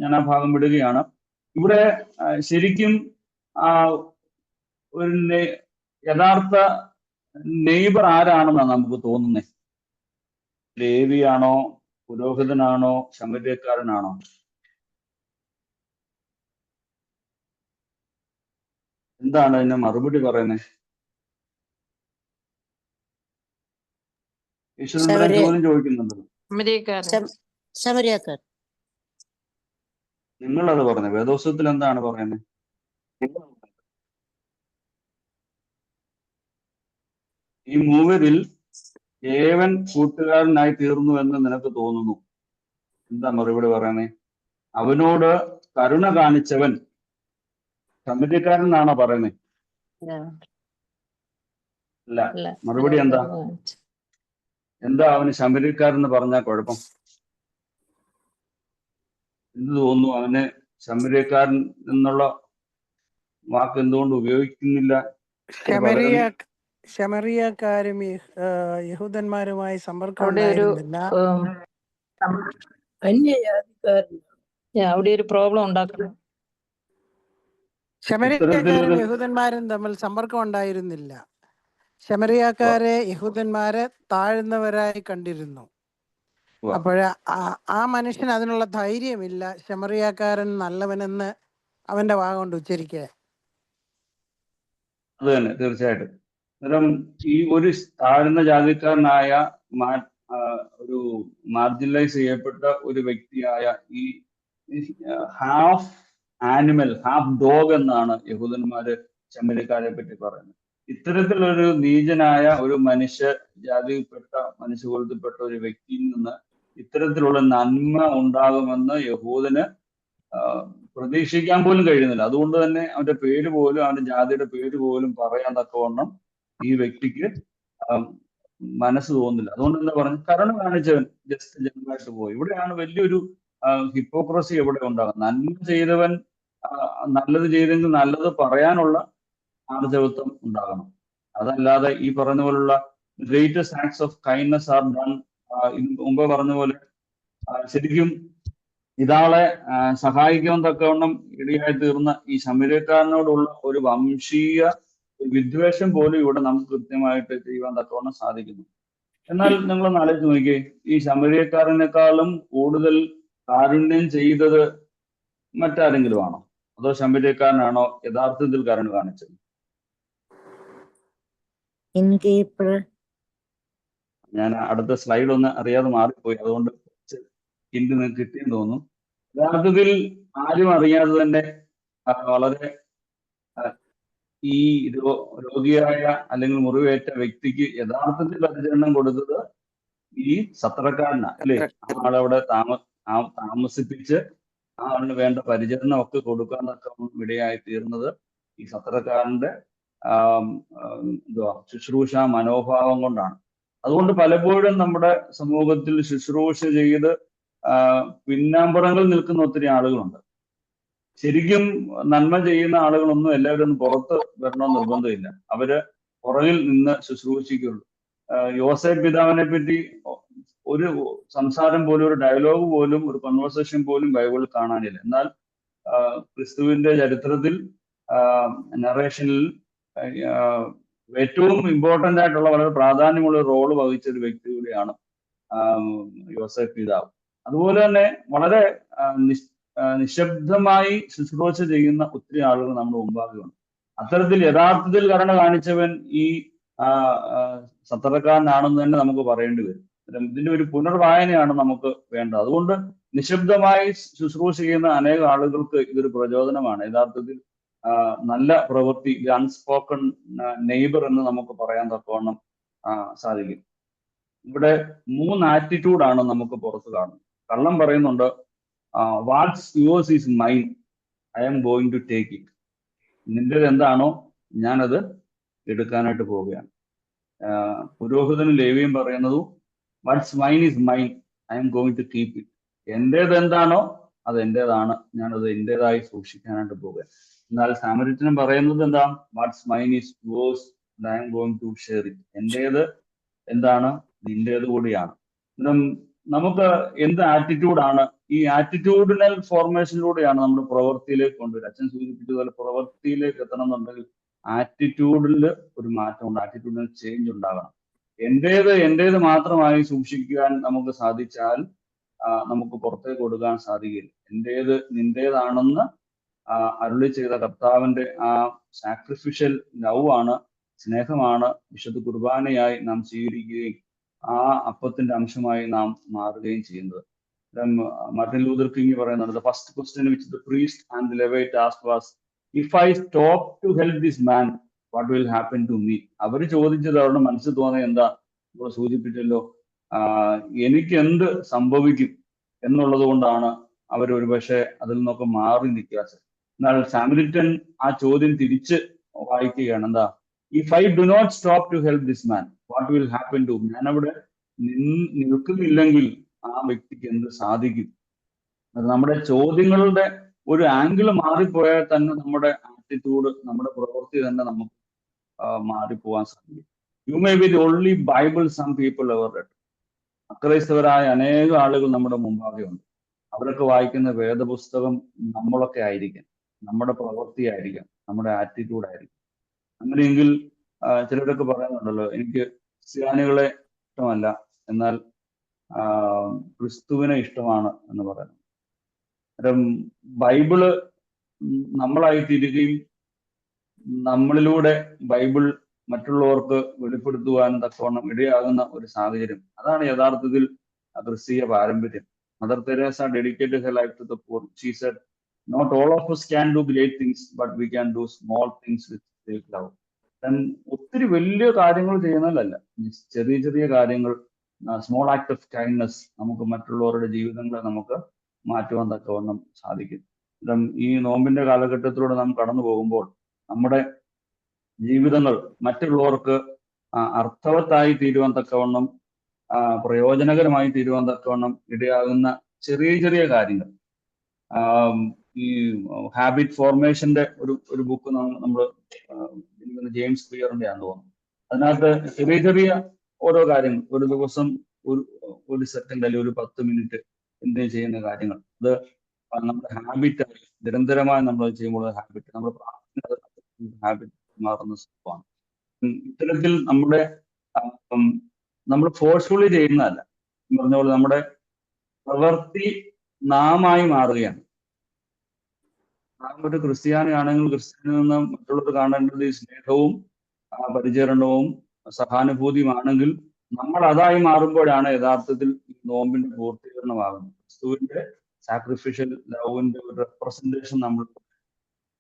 ഞാൻ ആ ഭാഗം വിടുകയാണ്. ഇവിടെ ശരിക്കും ഒരു യഥാർത്ഥ നെയ്ബർ ആരാണെന്നാണ് നമുക്ക് തോന്നുന്നത്. ലേവിയാണോ, പുരോഹിതനാണോ, ശമര്യക്കാരനാണോ? എന്താണ് അതിന്റെ മറുപടി പറയുന്നത്? ഈശ്വരൻ ചോദ്യം ചോദിക്കുന്നുണ്ട്. നിങ്ങളത് പറഞ്ഞത് വേദോത്സവത്തിൽ എന്താണ് പറയുന്നത്? ഈ മൂവരിൽ ഏവൻ കൂട്ടുകാരനായി തീർന്നു എന്ന് നിനക്ക് തോന്നുന്നു. എന്താ മറുപടി പറയുന്നത്? അവനോട് കരുണ കാണിച്ചവൻ ശമര്യക്കാരൻ എന്നാണോ പറയുന്നത്? അല്ല. മറുപടി എന്താ? എന്താ അവന് ശമര്യക്കാരൻ എന്ന് പറഞ്ഞാൽ കുഴപ്പം? എന്ത് തോന്നുന്നു അവന് ശമര്യക്കാരൻ എന്നുള്ള വാക്ക് എന്തുകൊണ്ട് ഉപയോഗിക്കുന്നില്ല? ശമറിയക്കാരും യഹൂദന്മാരുമായി സമ്പർക്കം ഉണ്ടായിരുന്നില്ല. അവിടെ ഒരു പ്രോബ്ലം ഉണ്ടാക്കണം. ശമറിയക്കാരും യഹൂദന്മാരും തമ്മിൽ സമ്പർക്കം ഉണ്ടായിരുന്നില്ല. ശമറിയക്കാരെ യഹൂദന്മാരെ താഴ്ന്നവരായി കണ്ടിരുന്നു. അപ്പോഴ ആ മനുഷ്യന് അതിനുള്ള ധൈര്യമില്ല ശമറിയക്കാരൻ നല്ലവനെന്ന് അവന്റെ വാ കൊണ്ട് ഉച്ചരിക്കാൻ. അത് തന്നെ, തീർച്ചയായിട്ടും. അന്നേരം ഈ ഒരു താഴ്ന്ന ജാതിക്കാരനായ ഒരു മാർജിനലൈസ് ചെയ്യപ്പെട്ട ഒരു വ്യക്തിയായ ഈ ഹാഫ് ആനിമൽ, ഹാഫ് ഡോഗ് എന്നാണ് യഹൂദന്മാര് ശമര്യക്കാരെ പറ്റി പറയുന്നത്. ഇത്തരത്തിലൊരു നീചനായ ഒരു ജാതിയിൽപ്പെട്ട മനുഷ്യകുലത്തിൽപ്പെട്ട ഒരു വ്യക്തിയിൽ നിന്ന് ഇത്തരത്തിലുള്ള നന്മ ഉണ്ടാകുമെന്ന് യഹൂദന് പ്രതീക്ഷിക്കാൻ പോലും കഴിയുന്നില്ല. അതുകൊണ്ട് തന്നെ അവന്റെ പേര് പോലും, അവന്റെ ജാതിയുടെ പേര് പോലും പറയാൻ തക്കവണ്ണം ഈ വ്യക്തിക്ക് മനസ്സ് തോന്നുന്നില്ല. അതുകൊണ്ട് എന്താ പറഞ്ഞു? കരുണ കാണിച്ചവൻ ജസ്റ്റ് ജനറലായിട്ട് പോയി. ഇവിടെയാണ് വലിയൊരു ഹിപ്പോക്രസി എവിടെ ഉണ്ടാകുന്നത്. നന്മ ചെയ്തവൻ നല്ലത് ചെയ്തെങ്കിൽ നല്ലത് പറയാനുള്ള ആർജവത്വം ഉണ്ടാകണം. അതല്ലാതെ ഈ പറഞ്ഞ പോലുള്ള greatest acts of kindness are done. മുമ്പ് പറഞ്ഞ പോലെ ശരിക്കും ഇതാളെ സഹായിക്കാൻ തക്കവണ്ണം ഇടയായി തീർന്ന ഈ ശമര്യക്കാരനോടുള്ള ഒരു വംശീയ വിദ്വേഷം പോലും ഇവിടെ നമുക്ക് കൃത്യമായിട്ട് ചെയ്യുവാൻ തക്കവണ്ണം സാധിക്കുന്നു. എന്നാൽ നിങ്ങളൊന്ന് ആലോചിച്ച് നോക്കിയേ, ഈ ശമര്യക്കാരനേക്കാളും കൂടുതൽ കാരുണ്യം ചെയ്തത് മറ്റാരെങ്കിലും ആണോ? അതോ ശമര്യക്കാരനാണോ യഥാർത്ഥത്തിൽ കരുണ കാണിച്ചത്? ഞാൻ അടുത്ത സ്ലൈഡ് ഒന്ന് അറിയാതെ മാറിപ്പോയി, അതുകൊണ്ട് ഹിന്റ് നിങ്ങൾക്ക് കിട്ടിയെന്ന് തോന്നുന്നു. യഥാർത്ഥത്തിൽ ആരും അറിയാതെ തന്നെ വളരെ ഈ രോഗിയായ അല്ലെങ്കിൽ മുറിവേറ്റ വ്യക്തിക്ക് യഥാർത്ഥത്തിൽ പരിചരണം കൊടുത്തത് ഈ സത്രക്കാരനാ, അല്ലേ? ആളവിടെ താമസിപ്പിച്ച് ആ ആളിന് വേണ്ട പരിചരണം ഒക്കെ കൊടുക്കാൻ തക്കവണ്ണം ഇടയായി തീർന്നത് ഈ സത്രക്കാരന്റെ ശുശ്രൂഷ മനോഭാവം കൊണ്ടാണ്. അതുകൊണ്ട് പലപ്പോഴും നമ്മുടെ സമൂഹത്തിൽ ശുശ്രൂഷ ചെയ്ത് പിന്നാമ്പുറങ്ങളിൽ നിൽക്കുന്ന ഒത്തിരി ആളുകളുണ്ട്. ശരിക്കും നന്മ ചെയ്യുന്ന ആളുകളൊന്നും എല്ലാവരും ഒന്നും പുറത്ത് വരണമെന്ന് നിർബന്ധമില്ല. അവര് പുറകിൽ നിന്ന് ശുശ്രൂഷിക്കുള്ളൂ. യോസേഫ് പിതാവിനെ പറ്റി ഒരു സംസാരം പോലും, ഒരു ഡയലോഗ് പോലും, ഒരു കൺവേഴ്സേഷൻ പോലും ബൈബിളിൽ കാണാനില്ല. എന്നാൽ ക്രിസ്തുവിന്റെ ചരിത്രത്തിൽ നറേഷനിൽ ഏറ്റവും ഇമ്പോർട്ടന്റ് ആയിട്ടുള്ള വളരെ പ്രാധാന്യമുള്ള റോള് വഹിച്ച ഒരു വ്യക്തി കൂടിയാണ് യോസേഫ് പിതാവ്. അതുപോലെ തന്നെ വളരെ നിശബ്ദമായി ശുശ്രൂഷ ചെയ്യുന്ന ഒത്തിരി ആളുകൾ നമ്മുടെ മുമ്പാകെയുണ്ട്. അത്തരത്തിൽ യഥാർത്ഥത്തിൽ കരുണ കാണിച്ചവൻ ഈ സത്രക്കാരനാണെന്ന് തന്നെ നമുക്ക് പറയേണ്ടി വരും. ഇതിന്റെ ഒരു പുനർവായനയാണ് നമുക്ക് വേണ്ടത്. അതുകൊണ്ട് നിശബ്ദമായി ശുശ്രൂഷ ചെയ്യുന്ന അനേക ആളുകൾക്ക് ഇതൊരു പ്രചോദനമാണ്. യഥാർത്ഥത്തിൽ നല്ല പ്രവൃത്തി, അൺസ്പോക്കൺ നെയ്ബർ എന്ന് നമുക്ക് പറയാൻ തക്കവണ്ണം സാധിക്കും. ഇവിടെ 3 ആറ്റിറ്റ്യൂഡാണ് നമുക്ക് പുറത്ത് കാണുന്നത്. കള്ളം പറയുന്നുണ്ട്, what's yours is mine, I am going to take it. നിന്റേത് എന്താണോ ഞാനത് എടുക്കാനായിട്ട് പോവുകയാണ്. പുരോഹിതനും ലേവിയും പറയുന്നതും what's mine is mine, I am going to keep it. എന്റേത് എന്താണോ അത് എന്റേതാണ്, ഞാനത് എന്റേതായി സൂക്ഷിക്കാനായിട്ട് പോവുകയാണ്. എന്നാൽ സാമരിറ്റനും പറയുന്നത് എന്താ? What's mine is yours, I am going to share it. എന്റേത് എന്താണ് നിന്റേത് കൂടിയാണ്. നമുക്ക് എന്ത് ആറ്റിറ്റ്യൂഡാണ്? ഈ ആറ്റിറ്റ്യൂഡിനൽ ഫോർമേഷനിലൂടെയാണ് നമ്മുടെ പ്രവൃത്തിയിലേക്ക് കൊണ്ടുവരിക. അച്ഛൻ സൂചിപ്പിച്ചതുപോലെ പ്രവൃത്തിയിലേക്ക് എത്തണം എന്നുണ്ടെങ്കിൽ ആറ്റിറ്റ്യൂഡിൽ ഒരു മാറ്റമുണ്ട്, ആറ്റിറ്റ്യൂഡിനൽ ചേഞ്ച് ഉണ്ടാകണം. എന്റേത് മാത്രമായി സൂക്ഷിക്കാൻ നമുക്ക് സാധിച്ചാൽ നമുക്ക് പുറത്തേക്ക് കൊടുക്കാൻ സാധിക്കില്ല. എന്റേത് നിന്റേതാണെന്ന് അരുളി ചെയ്ത കർത്താവിന്റെ ആ സാക്രിഫിഷ്യൽ ലവ് ആണ്, സ്നേഹമാണ് വിശുദ്ധ കുർബാനയായി നാം സ്വീകരിക്കുകയും ആ അപ്പത്തിന്റെ അംശമായി നാം മാറുകയും ചെയ്യുന്നത്. മാർട്ടിൻ ലൂതർ കിങ് പറയുന്നുണ്ട്, the first question which the priest and the Levite asked was, if I stop to help this man, what will happen to me? അവർ ചോദിച്ചത്, അവരുടെ മനസ്സിൽ തോന്നിയത് എന്താ? നമ്മൾ സൂചിപ്പിച്ചല്ലോ, എനിക്ക് എന്ത് സംഭവിക്കും എന്നുള്ളത് കൊണ്ടാണ് അവർ ഒരുപക്ഷെ അതിൽ നിന്നൊക്കെ മാറി നിൽക്കാത്തത്. എന്നാൽ സാമരിറ്റൻ ആ ചോദ്യം തിരിച്ച് വായിക്കുകയാണ്. എന്താ? If I do not stop to help this man, what will happen to? ഞാനവിടെ നിൽക്കുന്നില്ലെങ്കിൽ ആ വ്യക്തിക്ക് എന്ത് സാധിക്കും? അത് നമ്മുടെ ചോദ്യങ്ങളുടെ ഒരു ആംഗിൾ മാറിപ്പോയാൽ തന്നെ നമ്മുടെ ആറ്റിറ്റ്യൂഡ്, നമ്മുടെ പ്രവൃത്തി തന്നെ നമുക്ക് മാറിപ്പോവാൻ സാധിക്കും. You may be the only Bible some people ever read. അക്രൈസ്തവരായ അനേക ആളുകൾ നമ്മുടെ മുമ്പാകെ ഉണ്ട്. അവരൊക്കെ വായിക്കുന്ന വേദപുസ്തകം നമ്മളൊക്കെ ആയിരിക്കാം, നമ്മുടെ പ്രവൃത്തി ആയിരിക്കാം, നമ്മുടെ ആറ്റിറ്റ്യൂഡ് ആയിരിക്കും. അങ്ങനെയെങ്കിൽ ചിലരൊക്കെ പറയുന്നുണ്ടല്ലോ, എനിക്ക് ക്രിസ്ത്യാനികളെ ഇഷ്ടമല്ല, എന്നാൽ ക്രിസ്തുവിനെ ഇഷ്ടമാണ് എന്ന് പറയുന്നത്. അന്നേരം ബൈബിള് നമ്മളായി തീരുകയും നമ്മളിലൂടെ ബൈബിൾ മറ്റുള്ളവർക്ക് വെളിപ്പെടുത്തുവാൻ തക്കവണ്ണം ഇടയാകുന്ന ഒരു സാഹചര്യം, അതാണ് യഥാർത്ഥത്തിൽ ക്രിസ്തീയ പാരമ്പര്യം. Mother Teresa dedicated her life to the poor. She said, not all of us can do great things, but we can do small things with great love. ഒത്തിരി വലിയ കാര്യങ്ങൾ ചെയ്യുന്നതല്ല, ചെറിയ ചെറിയ കാര്യങ്ങൾ, സ്മോൾ ആക്ട് ഓഫ് കൈൻഡ്നസ്, നമുക്ക് മറ്റുള്ളവരുടെ ജീവിതങ്ങളെ നമുക്ക് മാറ്റുവാൻ തക്കവണ്ണം സാധിക്കും. ഈ നോമ്പിന്റെ കാലഘട്ടത്തിലൂടെ നാം കടന്നു പോകുമ്പോൾ നമ്മുടെ ജീവിതങ്ങൾ മറ്റുള്ളവർക്ക് അർത്ഥവത്തായി തീരുവാൻ തക്കവണ്ണം, പ്രയോജനകരമായി തീരുവാൻ തക്കവണ്ണം ഇടയാകുന്ന ചെറിയ ചെറിയ കാര്യങ്ങൾ. ഈ ഹാബിറ്റ് ഫോർമേഷന്റെ ഒരു ബുക്ക് നമ്മൾ ജെയിംസ് ക്ലിയറിന്റെ ആണെന്ന് തോന്നുന്നു. അതിനകത്ത് ചെറിയ ചെറിയ ഓരോ കാര്യങ്ങൾ, ഒരു ദിവസം ഒരു സെക്കൻഡ് അല്ലെങ്കിൽ ഒരു 10 മിനിറ്റ് എന്തെങ്കിലും ചെയ്യുന്ന കാര്യങ്ങൾ, അത് നമ്മുടെ ഹാബിറ്റായി നിരന്തരമായി നമ്മൾ ചെയ്യുമ്പോൾ ഹാബിറ്റ്, നമ്മുടെ പ്രാർത്ഥന ഹാബിറ്റ് മാറുന്ന സംഭവമാണ്. ഇത്തരത്തിൽ നമ്മൾ ഫോഴ്സ്ഫുള്ളി ചെയ്യുന്നതല്ല, പറഞ്ഞ പോലെ നമ്മുടെ പ്രവൃത്തി നാമായി മാറുകയാണ്. നാം ഒരു ക്രിസ്ത്യാനിയാണെങ്കിൽ ക്രിസ്ത്യാനിൽ നിന്ന് മറ്റുള്ളവർ കാണേണ്ടത് ഈ സ്നേഹവും പരിചരണവും സഹാനുഭൂതിയുമാണെങ്കിൽ നമ്മൾ അതായി മാറുമ്പോഴാണ് യഥാർത്ഥത്തിൽ ഈ നോമ്പിന്റെ പൂർത്തീകരണമാകുന്നത്. ക്രിസ്തുവിന്റെ സാക്രിഫിഷ്യൽ ലവിന്റെ ഒരു റെപ്രസെന്റേഷൻ നമ്മൾ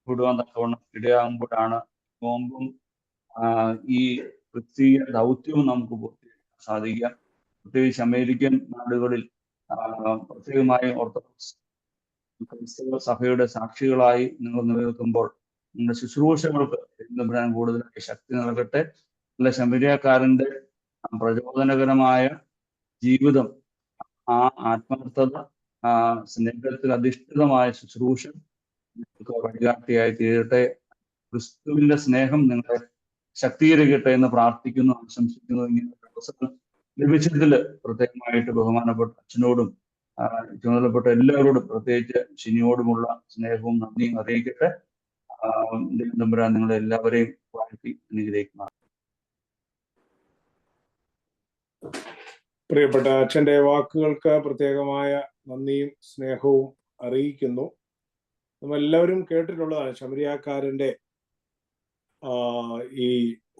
വിടുവാൻ തക്കവണ്ണം ഇടയാകുമ്പോഴാണ് നോമ്പും ഈ ക്രിസ്തീയ ദൗത്യവും നമുക്ക് പൂർത്തീകരിക്കാൻ സാധിക്കുക. പ്രത്യേകിച്ച് അമേരിക്കൻ നാടുകളിൽ പ്രത്യേകമായി ഓർത്തഡോക്സ് ക്രൈസ്തവ സഭയുടെ സാക്ഷികളായി നിങ്ങൾ നിലനിൽക്കുമ്പോൾ നിങ്ങളുടെ ശുശ്രൂഷകൾക്ക് തമ്പുരാൻ കൂടുതലായി ശക്തി നൽകട്ടെ. അല്ല, ശമരിയക്കാരന്റെ പ്രചോദനകരമായ ജീവിതം, ആ ആത്മാർത്ഥത, സ്നേഹത്തിൽ അധിഷ്ഠിതമായ ശുശ്രൂഷ നിങ്ങൾക്ക് വഴികാട്ടിയായി തീരട്ടെ. ക്രിസ്തുവിന്റെ സ്നേഹം നിങ്ങളെ ശക്തീകരിക്കട്ടെ എന്ന് പ്രാർത്ഥിക്കുന്നു, ആശംസിക്കുന്നു. ഇങ്ങനെ അവസരം ലഭിച്ചതിൽ പ്രത്യേകമായിട്ട് ബഹുമാനപ്പെട്ട അച്ഛനോടും ചുമതലപ്പെട്ട എല്ലാവരോടും, പ്രത്യേകിച്ച് ഷിനിയോടുമുള്ള സ്നേഹവും നന്ദിയും അറിയിക്കട്ടെ. തമ്പുരാൻ നിങ്ങളെ എല്ലാവരെയും വാഴ്ത്തി അനുഗ്രഹിക്കുന്നു. പ്രിയപ്പെട്ട അച്ഛന്റെ വാക്കുകൾക്ക് പ്രത്യേകമായ നന്ദിയും സ്നേഹവും അറിയിക്കുന്നു. നമ്മളെല്ലാവരും കേട്ടിട്ടുള്ളതാണ് ശമരിയാക്കാരന്റെ ഈ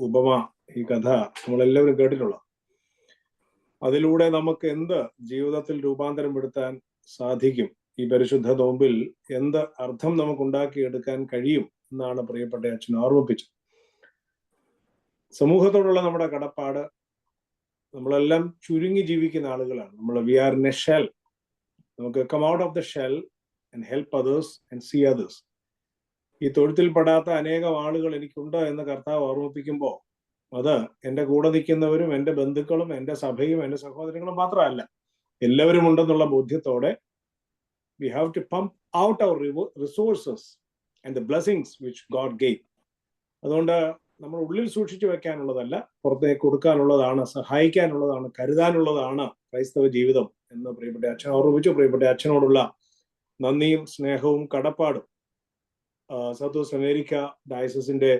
ഉപമ, ഈ കഥ നമ്മളെല്ലാവരും കേട്ടിട്ടുള്ള. അതിലൂടെ നമുക്ക് എന്ത് ജീവിതത്തിൽ രൂപാന്തരപ്പെടുത്താൻ സാധിക്കും, ഈ പരിശുദ്ധ നോമ്പിൽ എന്ത് അർത്ഥം നമുക്ക് ഉണ്ടാക്കിയെടുക്കാൻ കഴിയും എന്നാണ് പ്രിയപ്പെട്ട അച്ഛൻ ഓർമ്മിപ്പിച്ചത്. സമൂഹത്തോടുള്ള നമ്മുടെ കടപ്പാട്, നമ്മളെല്ലാം ചുരുങ്ങി ജീവിക്കുന്ന ആളുകളാണ്. We are in a shell. നമുക്ക് come out of the shell and help others and see others. ഈ തൊഴുത്തിൽപ്പെടാത്ത അനേകം ആളുകൾ എനിക്കുണ്ട് എന്ന് കർത്താവ് ഓർമ്മിപ്പിക്കുമ്പോൾ അത് എൻ്റെ കൂടെ നിൽക്കുന്നവരും എൻ്റെ ബന്ധുക്കളും എൻ്റെ സഭയും എൻ്റെ സഹോദരങ്ങളും മാത്രമല്ല, എല്ലാവരും ഉണ്ടെന്നുള്ള ബോധ്യത്തോടെ we have to pump out our resources and the blessings which God gave. അതുകൊണ്ട് നമ്മൾ ഉള്ളിൽ സൂക്ഷിച്ചു വെക്കാനുള്ളതല്ല, പുറത്തേക്ക് കൊടുക്കാനുള്ളതാണ്, സഹായിക്കാനുള്ളതാണ്, കരുതാനുള്ളതാണ് ക്രൈസ്തവ ജീവിതം എന്ന് പ്രിയപ്പെട്ട അച്ഛൻ ഓർമ്മിപ്പിച്ചു. പ്രിയപ്പെട്ട അച്ഛനോടുള്ള നന്ദിയും സ്നേഹവും കടപ്പാടും സൗത്ത് അമേരിക്ക ഡയസസിന്റെ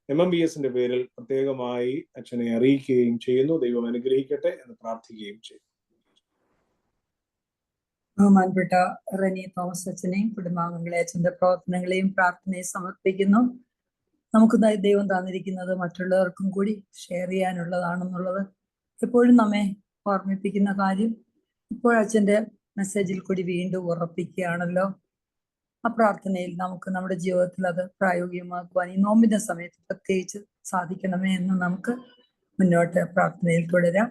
MMBSന്റെ പേരിൽ പ്രത്യേകമായി അച്ഛനെ അറിയിക്കുകയും ചെയ്യുന്നു. ദൈവം അനുഗ്രഹിക്കട്ടെ എന്ന് പ്രാർത്ഥിക്കുകയും ചെയ്യും. ബഹുമാനപ്പെട്ട റെനി തോമസ് അച്ഛനെയും കുടുംബാംഗങ്ങളെ അച്ഛന്റെ പ്രവർത്തനങ്ങളെയും പ്രാർത്ഥനയും സമർപ്പിക്കുന്നു. നമുക്ക് ദൈവം തന്നിരിക്കുന്നത് മറ്റുള്ളവർക്കും കൂടി ഷെയർ ചെയ്യാനുള്ളതാണെന്നുള്ളത് എപ്പോഴും നമ്മെ ഓർമ്മിപ്പിക്കുന്ന കാര്യം ഇപ്പോൾ അച്ഛന്റെ മെസ്സേജിൽ കൂടി വീണ്ടും ഉറപ്പിക്കുകയാണല്ലോ. ആ പ്രാർത്ഥനയിൽ നമുക്ക് നമ്മുടെ ജീവിതത്തിൽ അത് പ്രായോഗികമാക്കുവാൻ ഈ നോമ്പിന്റെ സമയത്ത് പ്രത്യേകിച്ച് സാധിക്കണമേ എന്ന് നമുക്ക് മുന്നോട്ട് പ്രാർത്ഥനയിൽ തുടരാം.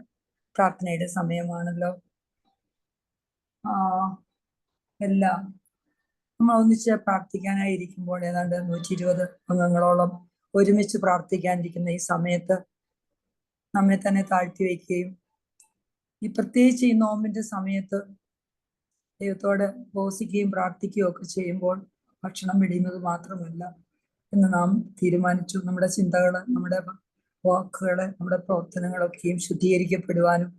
പ്രാർത്ഥനയുടെ സമയമാണല്ലോ. എല്ലാം നമ്മൾ ഒന്നിച്ച് പ്രാർത്ഥിക്കാനായിരിക്കുമ്പോൾ ഏതാണ്ട് 120 അംഗങ്ങളോളം ഒരുമിച്ച് പ്രാർത്ഥിക്കാനിരിക്കുന്ന ഈ സമയത്ത് നമ്മെ തന്നെ താഴ്ത്തി വയ്ക്കുകയും ഈ പ്രത്യേകിച്ച് ഈ നോമ്പിന്റെ സമയത്ത് ദൈവത്തോട് ഉപവസിക്കുകയും പ്രാർത്ഥിക്കുകയും ഒക്കെ ചെയ്യുമ്പോൾ ഭക്ഷണം വെടിയുന്നത് മാത്രമല്ല എന്ന് നാം തീരുമാനിച്ചു. നമ്മുടെ ചിന്തകള്, നമ്മുടെ വാക്കുകള്, നമ്മുടെ പ്രവർത്തനങ്ങളൊക്കെയും ശുദ്ധീകരിക്കപ്പെടുവാനും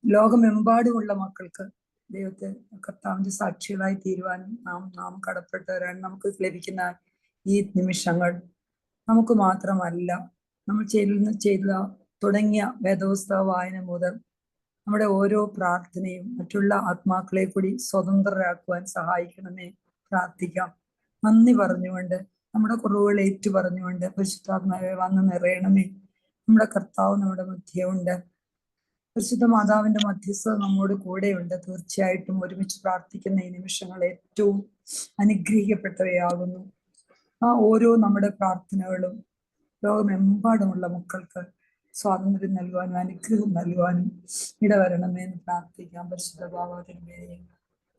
ലോകമെമ്പാടുമുള്ള മക്കൾക്ക് ദൈവത്തെ കർത്താവിന്റെ സാക്ഷികളായി തീരുവാനും നാം കടപ്പെട്ടവരാണ്. നമുക്ക് ലഭിക്കുന്ന ഈ നിമിഷങ്ങൾ നമുക്ക് മാത്രമല്ല, നമ്മൾ ചെയ്ത തുടങ്ങിയ വേദപുസ്തക വായന മുതൽ നമ്മുടെ ഓരോ പ്രാർത്ഥനയും മറ്റുള്ള ആത്മാക്കളെ കൂടി സ്വതന്ത്രരാക്കുവാൻ സഹായിക്കണമേ. പ്രാർത്ഥിക്കാം. നന്ദി പറഞ്ഞുകൊണ്ട്, നമ്മുടെ കുറവുകൾ ഏറ്റു പറഞ്ഞുകൊണ്ട് പരിശുദ്ധാത്മാവെ വന്ന് നിറയണമേ. നമ്മുടെ കർത്താവ് നമ്മുടെ മധ്യമുണ്ട്. പരിശുദ്ധ മാതാവിന്റെ മധ്യസ്ഥത നമ്മോട് കൂടെയുണ്ട്. തീർച്ചയായിട്ടും ഒരുമിച്ച് പ്രാർത്ഥിക്കുന്ന ഈ നിമിഷങ്ങൾ ഏറ്റവും അനുഗ്രഹിക്കപ്പെട്ടവയാകുന്നു. ആ ഓരോ നമ്മുടെ പ്രാർത്ഥനകളും ലോകമെമ്പാടുമുള്ള മക്കൾക്ക് സ്വാതന്ത്ര്യം നൽകുവാനും അനുഗ്രഹം നൽകുവാനും ഇടവരണമേ എന്ന് പ്രാർത്ഥിക്കാം. പരിശുദ്ധ ഭാവത്തിന്റെയും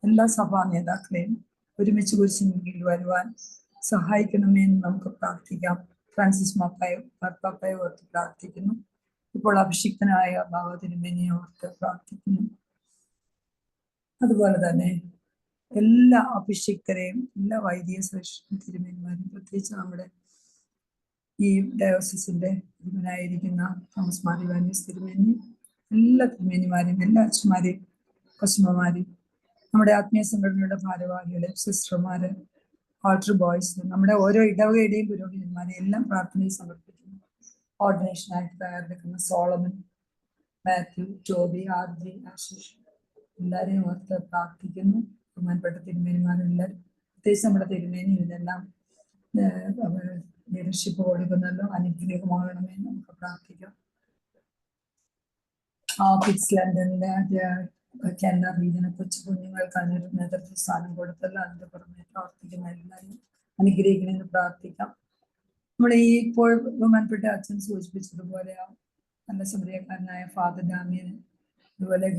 എല്ലാ സഭാ നേതാക്കളെയും ഒരുമിച്ച് കുരിശിന് വരുവാൻ സഹായിക്കണമേ എന്ന് നമുക്ക് പ്രാർത്ഥിക്കാം. ഫ്രാൻസിസ് മാർപ്പാപ്പയെ ഓർത്ത് പ്രാർത്ഥിക്കുന്നു. ഇപ്പോൾ അഭിഷിക്തനായ ഭാവത്തിനെ ഓർത്ത് പ്രാർത്ഥിക്കുന്നു. അതുപോലെ തന്നെ എല്ലാ അഭിഷിക്തരെയും, എല്ലാ വൈദിക ശ്രേഷ്ഠ തിരുമേനിമാരും, പ്രത്യേകിച്ച് നമ്മുടെ ഈ ഡയോസിസിന്റെ അധിപനായിരിക്കുന്ന തോമസ് മാർ ഇവാനിയോസ് തിരുമേനി, എല്ലാ തിരുമേനിമാരെയും, എല്ലാ അച്ഛന്മാരെയും, കൊച്ചുമ്മമാരെയും, നമ്മുടെ ആത്മീയ സംഘടനയുടെ ഭാരവാഹികളെ, സിസ്റ്റർമാര്, ആൾട്ടർ ബോയ്സ്, നമ്മുടെ ഓരോ ഇടവകയുടെയും പുരോഹിതന്മാരെ എല്ലാം പ്രാർത്ഥനയിൽ സമർപ്പിക്കുന്നു. ഓർഡിനേഷനായിട്ട് തയ്യാറെടുക്കുന്ന സോളമൻ, മാത്യു, ടോബി, ആർജി, ആശിഷ് എല്ലാവരെയും ഓർത്ത് പ്രാർത്ഥിക്കുന്നു. ബഹുമാനപ്പെട്ട തിരുമേനിമാരെല്ലാവരും, പ്രത്യേകിച്ച് നമ്മുടെ തിരുമേനി ഇതെല്ലാം ലീഡർഷിപ്പ് കൊടുക്കുന്നല്ലോ, അനുഗ്രഹമാകണമേ നമുക്ക് പ്രാർത്ഥിക്കാം. കിഡ്സ് ലണ്ടനിലെ കേരള റീജിയനെ കൊച്ചു കുഞ്ഞുങ്ങൾക്ക് അതിനൊരു നേതൃത്വ സ്ഥാനം കൊടുത്തല്ലോ, അതിന്റെ പുറമെ പ്രവർത്തിക്കുന്ന എല്ലാവരും അനുഗ്രഹിക്കണമെന്ന് പ്രാർത്ഥിക്കാം. നമ്മൾ ഈ ഇപ്പോൾ ബഹുമാനപ്പെട്ട അച്ഛൻ സൂചിപ്പിച്ചതുപോലെ നല്ല സമരിയക്കാരനായ ഫാദർ ഡാമിയൻ, അതുപോലെ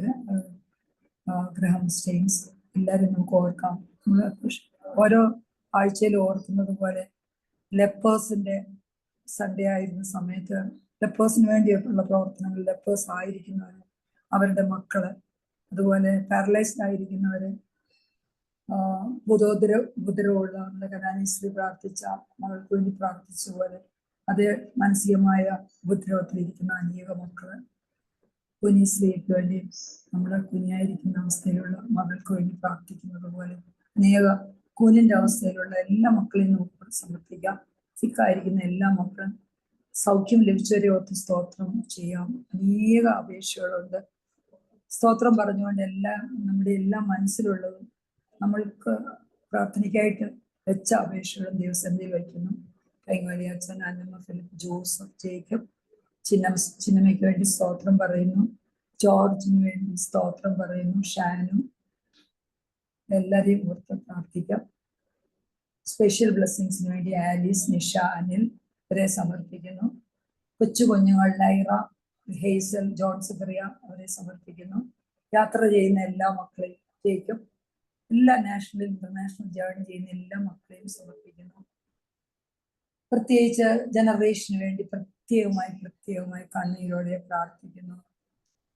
ഗ്രഹം സ്റ്റെയിൻസ് എല്ലാവരും നമുക്ക് ഓർക്കാം. നമ്മൾ ഓരോ ആഴ്ചയിൽ ഓർക്കുന്നത് പോലെ ലെപ്പേഴ്സിന്റെ സൺഡേ ആയിരുന്ന സമയത്ത് ലെപ്പേഴ്സിന് വേണ്ടിയിട്ടുള്ള പ്രവർത്തനങ്ങൾ, ലെപ്പേഴ്സ് ആയിരിക്കുന്നവർ, അവരുടെ മക്കള്, അതുപോലെ പാരലൈസ്ഡ് ആയിരിക്കുന്നവര്, ഉപദ്രവമുള്ള നമ്മുടെ കനാനീശ്വരി പ്രാർത്ഥിച്ച മകൾക്ക് വേണ്ടി പ്രാർത്ഥിച്ച പോലെ അതേ മാനസികമായ ഉപദ്രവത്തിലിരിക്കുന്ന അനേക മക്കള്, കുഞ്ഞിശ്രീക്ക് വേണ്ടി നമ്മുടെ കുഞ്ഞായിരിക്കുന്ന അവസ്ഥയിലുള്ള മകൾക്ക് വേണ്ടി പ്രാർത്ഥിക്കുന്നത് പോലെ അനേക കൂനിന്റെ അവസ്ഥയിലുള്ള എല്ലാ മക്കളെയും നമുക്ക് സമർപ്പിക്കാം. സിക്കായിരിക്കുന്ന എല്ലാ മക്കളും സൗഖ്യം ലഭിച്ചവരെ ഓർത്ത് സ്തോത്രം ചെയ്യാം. അനേക അപേക്ഷകളുണ്ട്. സ്തോത്രം പറഞ്ഞുകൊണ്ട് നമ്മുടെ എല്ലാ മനസ്സിലുള്ളതും നമ്മൾക്ക് പ്രാർത്ഥനയ്ക്കായിട്ട് വെച്ച അപേക്ഷകളും ദൈവസന്നിധിയിൽ വയ്ക്കുന്നു. കൈങ്ങാലി അച്ഛൻ, അന്നമ്മ, ഫിലിപ്പ്, ജോസഫ്, ജേക്കബ്, ചിന്നമ്മയ്ക്ക് വേണ്ടി സ്തോത്രം പറയുന്നു. ജോർജിന് വേണ്ടി സ്തോത്രം പറയുന്നു. ഷാനു, എല്ലാവരെയും ഓർത്ത് പ്രാർത്ഥിക്കാം. സ്പെഷ്യൽ ബ്ലെസ്സിങ്സിന് വേണ്ടി ആലീസ്, നിഷ, അനിൽ ഇവരെ സമർപ്പിക്കുന്നു. കൊച്ചു കുഞ്ഞുങ്ങൾ ലൈറ, ഹേസൽ, ജോൺ സിബറിയ അവരെ സമർപ്പിക്കുന്നു. യാത്ര ചെയ്യുന്ന എല്ലാ മക്കളെയും, ജയിക്കും എല്ലാ നാഷണൽ ഇന്റർനാഷണൽ ജേർണി ചെയ്യുന്ന എല്ലാ മക്കളെയും സമർപ്പിക്കുന്നു. പ്രത്യേകിച്ച് ജനറേഷന് വേണ്ടി പ്രത്യേകമായി കണ്ണീരോടെ പ്രാർത്ഥിക്കുന്നു.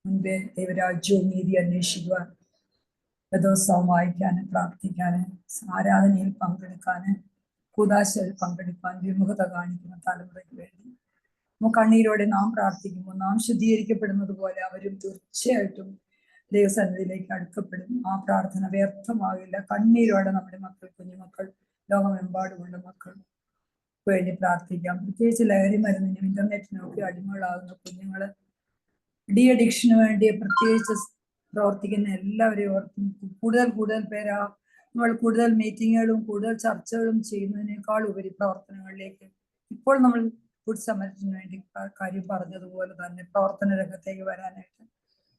മുൻപേ ദൈവരാജ്യവും നീതി അന്വേഷിക്കുവാൻ, ദിവസവും വായിക്കാന്, പ്രാർത്ഥിക്കാന്, ആരാധനയിൽ പങ്കെടുക്കാന്, കൂദാശയിൽ പങ്കെടുക്കാൻ വിമുഖത കാണിക്കുന്ന തലമുറയ്ക്ക് വേണ്ടി കണ്ണീരോടെ നാം പ്രാർത്ഥിക്കുമ്പോൾ നാം ശുദ്ധീകരിക്കപ്പെടുന്നത് പോലെ അവരും തീർച്ചയായിട്ടും ദൈവസന്നിധിയിലേക്ക് അടുക്കപ്പെടും. ആ പ്രാർത്ഥന വ്യർത്ഥമാകില്ല. കണ്ണീരോടെ നമ്മുടെ മക്കൾ, കുഞ്ഞുമക്കൾ, ലോകമെമ്പാടുമുള്ള മക്കൾ വേണ്ടി പ്രാർത്ഥിക്കാം. പ്രത്യേകിച്ച് ലഹരി മരുന്നിനും ഇന്റർനെറ്റിനും ഒക്കെ അടിമകളാകുന്ന കുഞ്ഞുങ്ങള്, ഡി അഡിക്ഷന് വേണ്ടി പ്രത്യേകിച്ച് പ്രവർത്തിക്കുന്ന എല്ലാവരെയും ഓർത്തും കൂടുതൽ പേരാ നമ്മൾ കൂടുതൽ മീറ്റിങ്ങുകളും കൂടുതൽ ചർച്ചകളും ചെയ്യുന്നതിനേക്കാൾ ഉപരി പ്രവർത്തനങ്ങളിലേക്ക് ഇപ്പോൾ നമ്മൾ ഗുഡ് സമരത്തിന് വേണ്ടി കാര്യം പറഞ്ഞതുപോലെ തന്നെ പ്രവർത്തന രംഗത്തേക്ക് വരാനായിട്ട്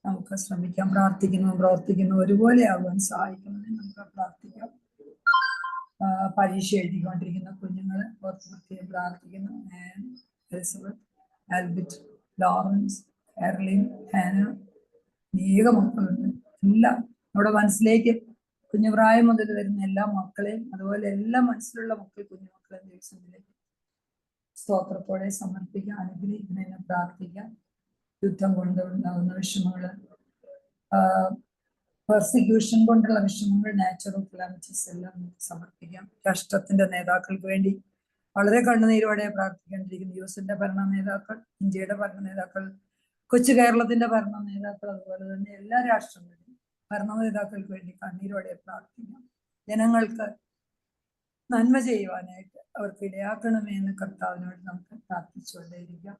നമുക്ക് ശ്രമിക്കാം. പ്രവർത്തിക്കുന്നു ഒരുപോലെ ആകുവാൻ സഹായിക്കുന്നതിന് നമുക്ക് പ്രാർത്ഥിക്കാം. പരീക്ഷ എഴുതിക്കൊണ്ടിരിക്കുന്ന കുഞ്ഞുങ്ങളെ ഓർത്ത് പ്രത്യേകം പ്രാർത്ഥിക്കുന്നു. എലിസബത്ത്, ആൽബിറ്റ്, ലോറൻസ്, എർലിൻ, ഹാന, അനേക മക്കളുണ്ട്. എല്ലാം നമ്മുടെ മനസ്സിലേക്ക് കുഞ്ഞുപ്രായം മുതൽ വരുന്ന എല്ലാ മക്കളെയും, അതുപോലെ എല്ലാ മനസ്സിലുള്ള കുഞ്ഞുമക്കളെയും ദൈവസന്നിധിയിലേക്ക് സ്തോത്രത്തോടെ സമർപ്പിക്കാം. അനുഗ്രഹിക്കുന്നതിന് പ്രാർത്ഥിക്കാം. യുദ്ധം കൊണ്ട് ഉണ്ടാകുന്ന വിഷമങ്ങള്, പെർസിക്യൂഷൻ കൊണ്ടുള്ള വിഷമങ്ങൾ, നാച്ചുറൽ കലാമിറ്റീസ് എല്ലാം നമുക്ക് സമർപ്പിക്കാം. രാഷ്ട്രത്തിന്റെ നേതാക്കൾക്ക് വേണ്ടി വളരെ കണ്ണുനീരോടെ പ്രാർത്ഥിക്കേണ്ടിയിരിക്കുന്നു. യുഎസിന്റെ ഭരണ നേതാക്കൾ, ഇന്ത്യയുടെ ഭരണ നേതാക്കൾ, കൊച്ചു കേരളത്തിന്റെ ഭരണ നേതാക്കൾ, അതുപോലെ തന്നെ എല്ലാ രാഷ്ട്രങ്ങളുടെയും ഭരണ നേതാക്കൾക്ക് വേണ്ടി കണ്ണീരോടെ പ്രാർത്ഥിക്കാം. ജനങ്ങൾക്ക് നന്മ ചെയ്യുവാനായിട്ട് അവർക്ക് ഇടയാക്കണമേ എന്ന് കർത്താവിനോട് നമുക്ക് പ്രാർത്ഥിച്ചുകൊണ്ടേയിരിക്കാം.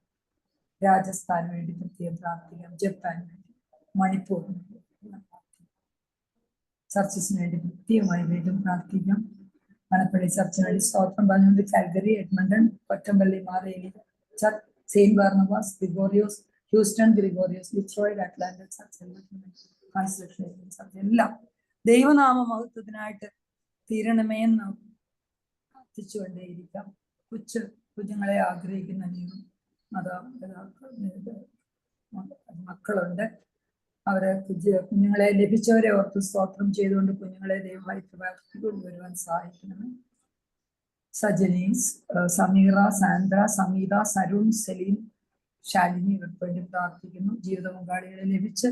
രാജസ്ഥാന് വേണ്ടി പ്രത്യേകം പ്രാർത്ഥിക്കാം. ജപ്പാന് വേണ്ടി, മണിപ്പൂറിന് വേണ്ടി, ചർച്ചസിന് വേണ്ടി പ്രത്യേകമായി വീണ്ടും പ്രാർത്ഥിക്കാം. മണപ്പള്ളി ചർച്ചിന് വേണ്ടി സ്തോത്രം പറഞ്ഞുകൊണ്ട് Calgary, Edmonton, Kottampally, Mareli church, saint Barnabas, Gregorios, Houston Gregorios, Detroit, Atlanta church, എല്ലാം ദൈവനാമ മഹത്വത്തിനായിട്ട് തീരണമേ എന്ന് പ്രാർത്ഥിച്ചുകൊണ്ടേയിരിക്കാം. കുഞ്ഞുങ്ങളെ ആഗ്രഹിക്കുന്ന അനേകം മക്കളുണ്ട്. അവരെ കുഞ്ഞുങ്ങളെ ലഭിച്ചവരെ ഓർത്ത് സ്തോത്രം ചെയ്തുകൊണ്ട് കുഞ്ഞുങ്ങളെ ദൈവമായി കൊണ്ടുവരുവാൻ സഹായിക്കണം. സജനീസ്, സമീറ, സാന്ദ്ര, സമീത, സരുൺ, സലീം, ശാലിനി ഇവർക്ക് വേണ്ടി പ്രാർത്ഥിക്കുന്നു. ജീവിത പങ്കാളികളെ ലഭിച്ച്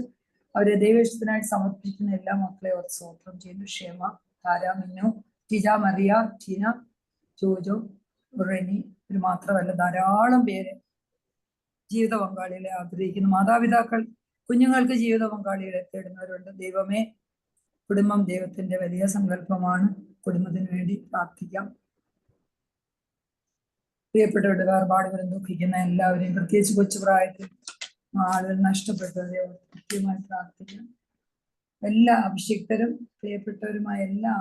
അവരെ ദൈവയിഷ്ടത്തിനായിട്ട് സമർപ്പിക്കുന്ന എല്ലാ മക്കളെ ഓർത്ത് സ്തോത്രം ചെയ്യുന്നു. ക്ഷേമ, താര, മിന്നു, ടിജ, മറിയ, ടീന, ജോജോ, റെനി, ഇത് മാത്രമല്ല ധാരാളം പേര് ജീവിത പങ്കാളികളെ ആഗ്രഹിക്കുന്നു. മാതാപിതാക്കൾ കുഞ്ഞുങ്ങൾക്ക് ജീവിത പങ്കാളികളെ തേടുന്നവരുണ്ട്. ദൈവമേ, കുടുംബം ദൈവത്തിന്റെ വലിയ സങ്കല്പമാണ്. കുടുംബത്തിന് വേണ്ടി പ്രാർത്ഥിക്കാം. പ്രിയപ്പെട്ടവരുടെ വേർപാടുകളും ദുഃഖിക്കുന്ന എല്ലാവരെയും, പ്രത്യേകിച്ച് കൊച്ചുപ്രായത്തിൽ ആളുകൾ നഷ്ടപ്പെട്ടവരെ കൃത്യമായി പ്രാർത്ഥിക്കാം. എല്ലാ അഭിഷിക്തരും പ്രിയപ്പെട്ടവരുമായ എല്ലാ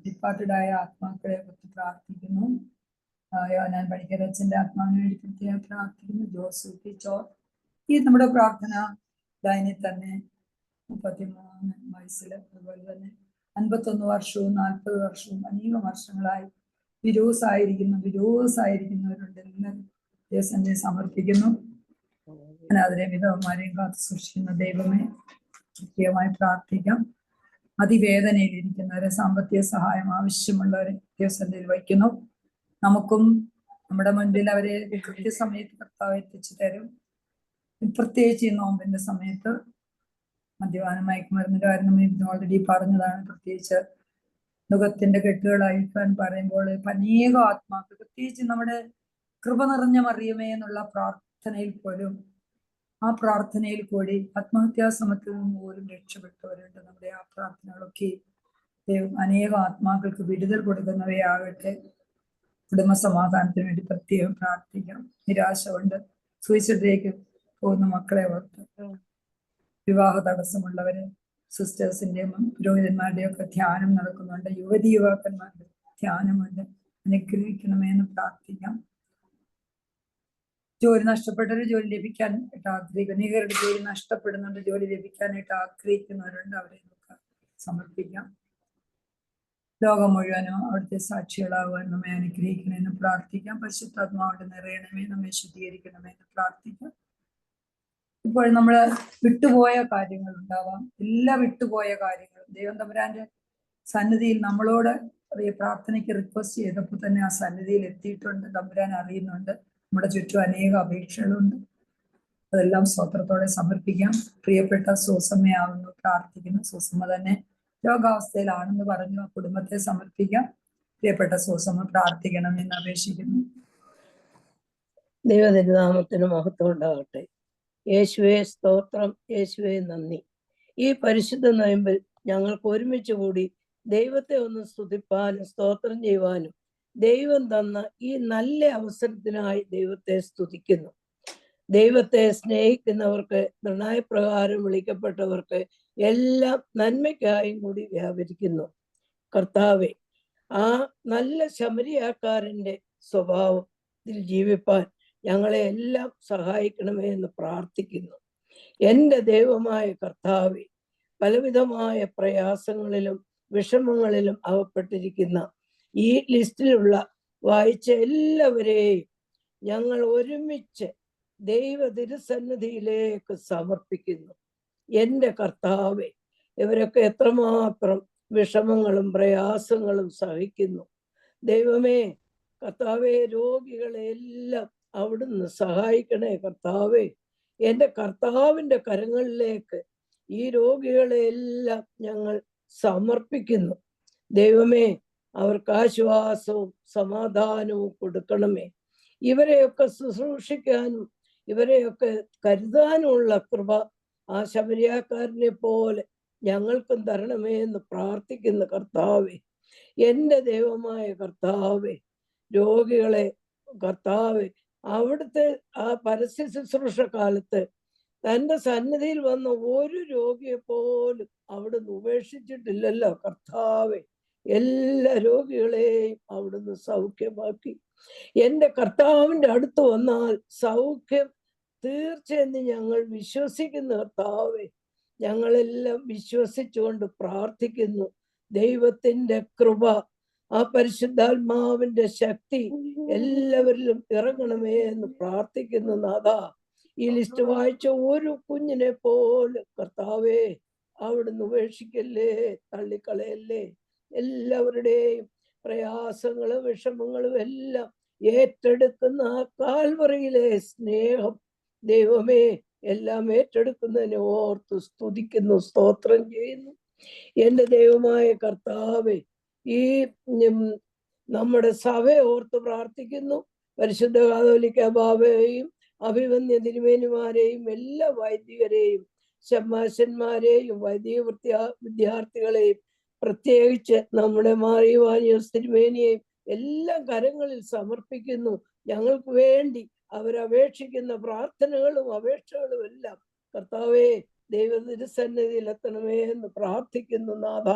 ഡിപ്പാർട്ടഡായ ആത്മാക്കളെ കുറിച്ച് പ്രാർത്ഥിക്കുന്നു. ഞാൻ പണിക്കരച്ചന്റെ ആത്മാവിന് വേണ്ടി പ്രത്യേകം പ്രാർത്ഥിക്കുന്നു. ജോസു ടീച്ചർ, ഈ നമ്മുടെ പ്രാർത്ഥന ലൈനിൽ തന്നെ 33 വയസ്സില്, അതുപോലെ തന്നെ 51 വർഷവും 40 വർഷവും അനേകം വർഷങ്ങളായി വിരോസായിരിക്കുന്നവരുണ്ട്. എല്ലാവരും ദേശത്തെ സമർപ്പിക്കുന്നു. അതിനെ വിധവന്മാരെയും കാത്തു സൂക്ഷിക്കുന്ന ദൈവമേ കൃത്യമായി പ്രാർത്ഥിക്കാം. അതിവേദനയിലിരിക്കുന്നവരെ, സാമ്പത്തിക സഹായം ആവശ്യമുള്ളവരെ ദേവസന്നിധിയിൽ വയ്ക്കുന്നു. നമുക്കും നമ്മുടെ മുൻപിൽ അവരെ കൃത്യസമയത്ത് കർത്താവ് എത്തിച്ചു തരും. പ്രത്യേകിച്ച് ഈ നോമ്പിന്റെ സമയത്ത് മദ്യപാനം, മയക്കുമരുന്നിന്റെ കാര്യം ഓൾറെഡി പറഞ്ഞതാണ്. പ്രത്യേകിച്ച് മുഖത്തിന്റെ കെട്ടുകൾ അഴിക്കാൻ പറയുമ്പോൾ അനേക ആത്മാക്കൾ, പ്രത്യേകിച്ച് നമ്മുടെ കൃപ നിറഞ്ഞ മറിയമേ എന്നുള്ള പ്രാർത്ഥനയിൽ പോലും, ആ പ്രാർത്ഥനയിൽ കൂടി ആത്മഹത്യാശ്രമത്തിൽ നിന്ന് പോലും രക്ഷപ്പെട്ടവരുണ്ട്. നമ്മുടെ ആ പ്രാർത്ഥനകളൊക്കെ അനേക ആത്മാക്കൾക്ക് വിടുതൽ കൊടുക്കുന്നവയാകട്ടെ. കുടുംബ സമാധാനത്തിന് വേണ്ടി പ്രത്യേകം പ്രാർത്ഥിക്കാം. നിരാശ കൊണ്ട് സൂയിസൈഡിലേക്ക് പോകുന്ന മക്കളെ ഓർത്ത്, വിവാഹ തടസ്സമുള്ളവര്, സിസ്റ്റേഴ്സിന്റെയും പുരോഹിതന്മാരുടെയും ഒക്കെ ധ്യാനം നടക്കുന്നുണ്ട്. യുവതി യുവാക്കന്മാരുടെ ധ്യാനമുണ്ട്. അനുഗ്രഹിക്കണമേ എന്ന് പ്രാർത്ഥിക്കാം. ജോലി നഷ്ടപ്പെട്ടവര് ജോലി ലഭിക്കാനായിട്ട് ആഗ്രഹിക്കുന്നു. അനേകരുടെ ജോലി നഷ്ടപ്പെടുന്നുണ്ട്. ജോലി ലഭിക്കാനായിട്ട് ആഗ്രഹിക്കുന്നവരുണ്ട്. അവരെ നമുക്ക് സമർപ്പിക്കാം. ലോകം മുഴുവനും അവിടുത്തെ സാക്ഷികളാകുവാൻ നമ്മെ അനുഗ്രഹിക്കണമെന്ന് പ്രാർത്ഥിക്കാം. പരിശുദ്ധാത്മാവോട് നിറയണമേ, നമ്മെ ശുദ്ധീകരിക്കണമേ എന്ന് പ്രാർത്ഥിക്കാം. ഇപ്പോൾ നമ്മൾ വിട്ടുപോയ കാര്യങ്ങൾ ഉണ്ടാവാം. എല്ലാ വിട്ടുപോയ കാര്യങ്ങളും ദൈവം തമ്പുരാന്റെ സന്നിധിയിൽ നമ്മളോട് പ്രാർത്ഥനയ്ക്ക് റിക്വസ്റ്റ് ചെയ്തപ്പോൾ തന്നെ ആ സന്നിധിയിൽ എത്തിയിട്ടുണ്ട്. തമ്പുരാൻ അറിയുന്നുണ്ട്. നമ്മുടെ ചുറ്റും അനേക അപേക്ഷകളുണ്ട്. അതെല്ലാം സ്തോത്രത്തോടെ സമർപ്പിക്കാം. പ്രിയപ്പെട്ട സൂസമ്മയാവുന്നു പ്രാർത്ഥിക്കുന്നു. സൂസമ്മ തന്നെ രോഗാവസ്ഥയിലാണെന്ന് പറഞ്ഞു. ആ കുടുംബത്തെ സമർപ്പിക്കാം. പ്രിയപ്പെട്ട സൂസമ്മ പ്രാർത്ഥിക്കണം എന്ന് അപേക്ഷിക്കുന്നു. ദൈവതിരുനാമത്തിന് മഹത്വം ഉണ്ടാകട്ടെ. യേശുവേ സ്തോത്രം, യേശുവേ നന്ദി. ഈ പരിശുദ്ധ നോയമ്പിൽ ഞങ്ങൾക്ക് ഒരുമിച്ച് കൂടി ദൈവത്തെ ഒന്ന് സ്തുതിപ്പാനും സ്തോത്രം ചെയ്യുവാനും ദൈവം തന്ന ഈ നല്ല അവസരത്തിനായി ദൈവത്തെ സ്തുതിക്കുന്നു. ദൈവത്തെ സ്നേഹിക്കുന്നവർക്ക്, നിർണയപ്രകാരം വിളിക്കപ്പെട്ടവർക്ക് എല്ലാം നന്മയ്ക്കായും കൂടി വ്യാപരിക്കുന്നു. കർത്താവെ, ആ നല്ല ശമരിയാക്കാരന്റെ സ്വഭാവത്തിൽ ജീവിപ്പാൻ ഞങ്ങളെ എല്ലാം സഹായിക്കണമേ എന്ന് പ്രാർത്ഥിക്കുന്നു. എൻ്റെ ദൈവമായ കർത്താവെ, പലവിധമായ പ്രയാസങ്ങളിലും വിഷമങ്ങളിലും അകപ്പെട്ടിരിക്കുന്ന ഈ ലിസ്റ്റിലുള്ള വായിച്ച എല്ലാവരെയും ഞങ്ങൾ ഒരുമിച്ച് ദൈവ തിരുസന്നിധിയിലേക്ക് സമർപ്പിക്കുന്നു. എൻ്റെ കർത്താവെ, ഇവരൊക്കെ എത്രമാത്രം വിഷമങ്ങളും പ്രയാസങ്ങളും സഹിക്കുന്നു. ദൈവമേ കർത്താവെ, രോഗികളെല്ലാം അവിടുന്ന് സഹായിക്കണേ കർത്താവെ. എൻ്റെ കർത്താവിൻ്റെ കരങ്ങളിലേക്ക് ഈ രോഗികളെല്ലാം ഞങ്ങൾ സമർപ്പിക്കുന്നു. ദൈവമേ, അവർക്ക് ആശ്വാസവും സമാധാനവും കൊടുക്കണമേ. ഇവരെയൊക്കെ ശുശ്രൂഷിക്കാനും ഇവരെയൊക്കെ കരുതാനുമുള്ള കൃപ ആ ശമരിയാക്കാരനെ പോലെ ഞങ്ങൾക്കും തരണമേ എന്ന് പ്രാർത്ഥിക്കുന്ന കർത്താവെ. എൻ്റെ ദൈവമായ കർത്താവെ, രോഗികളെ കർത്താവെ, അവിടുത്തെ ആ പരസ്യ ശുശ്രൂഷ കാലത്ത് തൻ്റെ സന്നിധിയിൽ വന്ന ഒരു രോഗിയെ പോലും അവിടുന്ന് ഉപേക്ഷിച്ചിട്ടില്ലല്ലോ കർത്താവെ. എല്ലാ രോഗികളെയും അവിടുന്ന് സൗഖ്യമാക്കി. എൻ്റെ കർത്താവിൻ്റെ അടുത്ത് വന്നാൽ സൗഖ്യം തീർച്ചയെന്ന് ഞങ്ങൾ വിശ്വസിക്കുന്ന കർത്താവെ. ഞങ്ങളെല്ലാം വിശ്വസിച്ചുകൊണ്ട് പ്രാർത്ഥിക്കുന്നു. ദൈവത്തിൻ്റെ കൃപ, ആ പരിശുദ്ധാത്മാവിന്റെ ശക്തി എല്ലാവരിലും ഇറങ്ങണമേ എന്ന് പ്രാർത്ഥിക്കുന്നു. നാഥാ, ഈ ലിസ്റ്റ് വായിച്ച ഒരു കുഞ്ഞിനെ പോലെ കർത്താവേ അവിടുന്ന് ഉപേക്ഷിക്കല്ലേ, തള്ളിക്കളയല്ലേ. എല്ലാവരുടെയും പ്രയാസങ്ങളും വിഷമങ്ങളും എല്ലാം ഏറ്റെടുക്കുന്ന ആ കാൽവറിയിലെ സ്നേഹം ദൈവമേ എല്ലാം ഏറ്റെടുക്കുന്നതിനെ ഓർത്ത് സ്തുതിക്കുന്നു, സ്തോത്രം ചെയ്യുന്നു. എൻ്റെ ദൈവമായ കർത്താവേ, ഈ നമ്മുടെ സഭയെ ഓർത്ത് പ്രാർത്ഥിക്കുന്നു. പരിശുദ്ധ കാതോലിക്ക ബാബയെയും അഭിവന്യ തിരുമേനിമാരെയും എല്ലാ വൈദികരെയും ശമ്മാശന്മാരെയും വൈദിക വിദ്യാർത്ഥികളെയും പ്രത്യേകിച്ച് നമ്മുടെ മാറിയുവാനിയോസ് തിരുമേനിയെയും എല്ലാം കരങ്ങളിൽ സമർപ്പിക്കുന്നു. ഞങ്ങൾക്ക് വേണ്ടി അവരപേക്ഷിക്കുന്ന പ്രാർത്ഥനകളും അപേക്ഷകളും എല്ലാം കർത്താവേ ദൈവത്തിരുസന്നിധിയിൽ എത്തണമേ എന്ന് പ്രാർത്ഥിക്കുന്നു. നാഥ,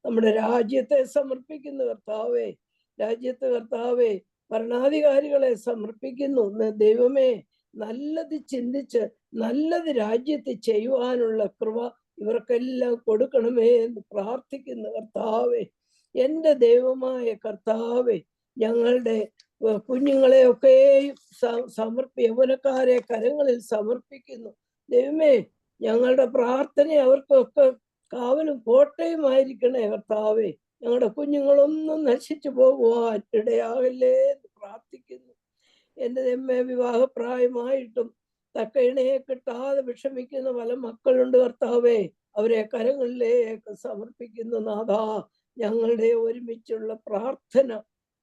നമ്മുടെ രാജ്യത്തെ സമർപ്പിക്കുന്നു കർത്താവേ. രാജ്യത്ത് കർത്താവേ ഭരണാധികാരികളെ സമർപ്പിക്കുന്നു. ദൈവമേ, നല്ലത് ചിന്തിച്ച് നല്ലത് രാജ്യത്ത് ചെയ്യുവാനുള്ള കൃപ ഇവർക്കെല്ലാം കൊടുക്കണമേ എന്ന് പ്രാർത്ഥിക്കുന്നു കർത്താവേ. എൻ്റെ ദൈവമായ കർത്താവേ, ഞങ്ങളുടെ കുഞ്ഞുങ്ങളെയൊക്കെയും യൗവനക്കാരെ കരങ്ങളിൽ സമർപ്പിക്കുന്നു. ദൈവമേ, ഞങ്ങളുടെ പ്രാർത്ഥന അവർക്കൊക്കെ കാവലും കോട്ടയുമായിരിക്കണേ കർത്താവേ. ഞങ്ങളുടെ കുഞ്ഞുങ്ങളൊന്നും നശിച്ചു പോകുവാൻ ഇടയാകല്ലേ എന്ന് പ്രാർത്ഥിക്കുന്നു. എൻ്റെ ദൈവമേ, വിവാഹപ്രായമായിട്ടും തക്ക ഇണയെ കിട്ടാതെ വിഷമിക്കുന്ന പല മക്കളുണ്ട് കർത്താവേ. അവരെ കരങ്ങളിലേക്ക് സമർപ്പിക്കുന്നു. നാഥ, ഞങ്ങളുടെ ഒരുമിച്ചുള്ള പ്രാർത്ഥന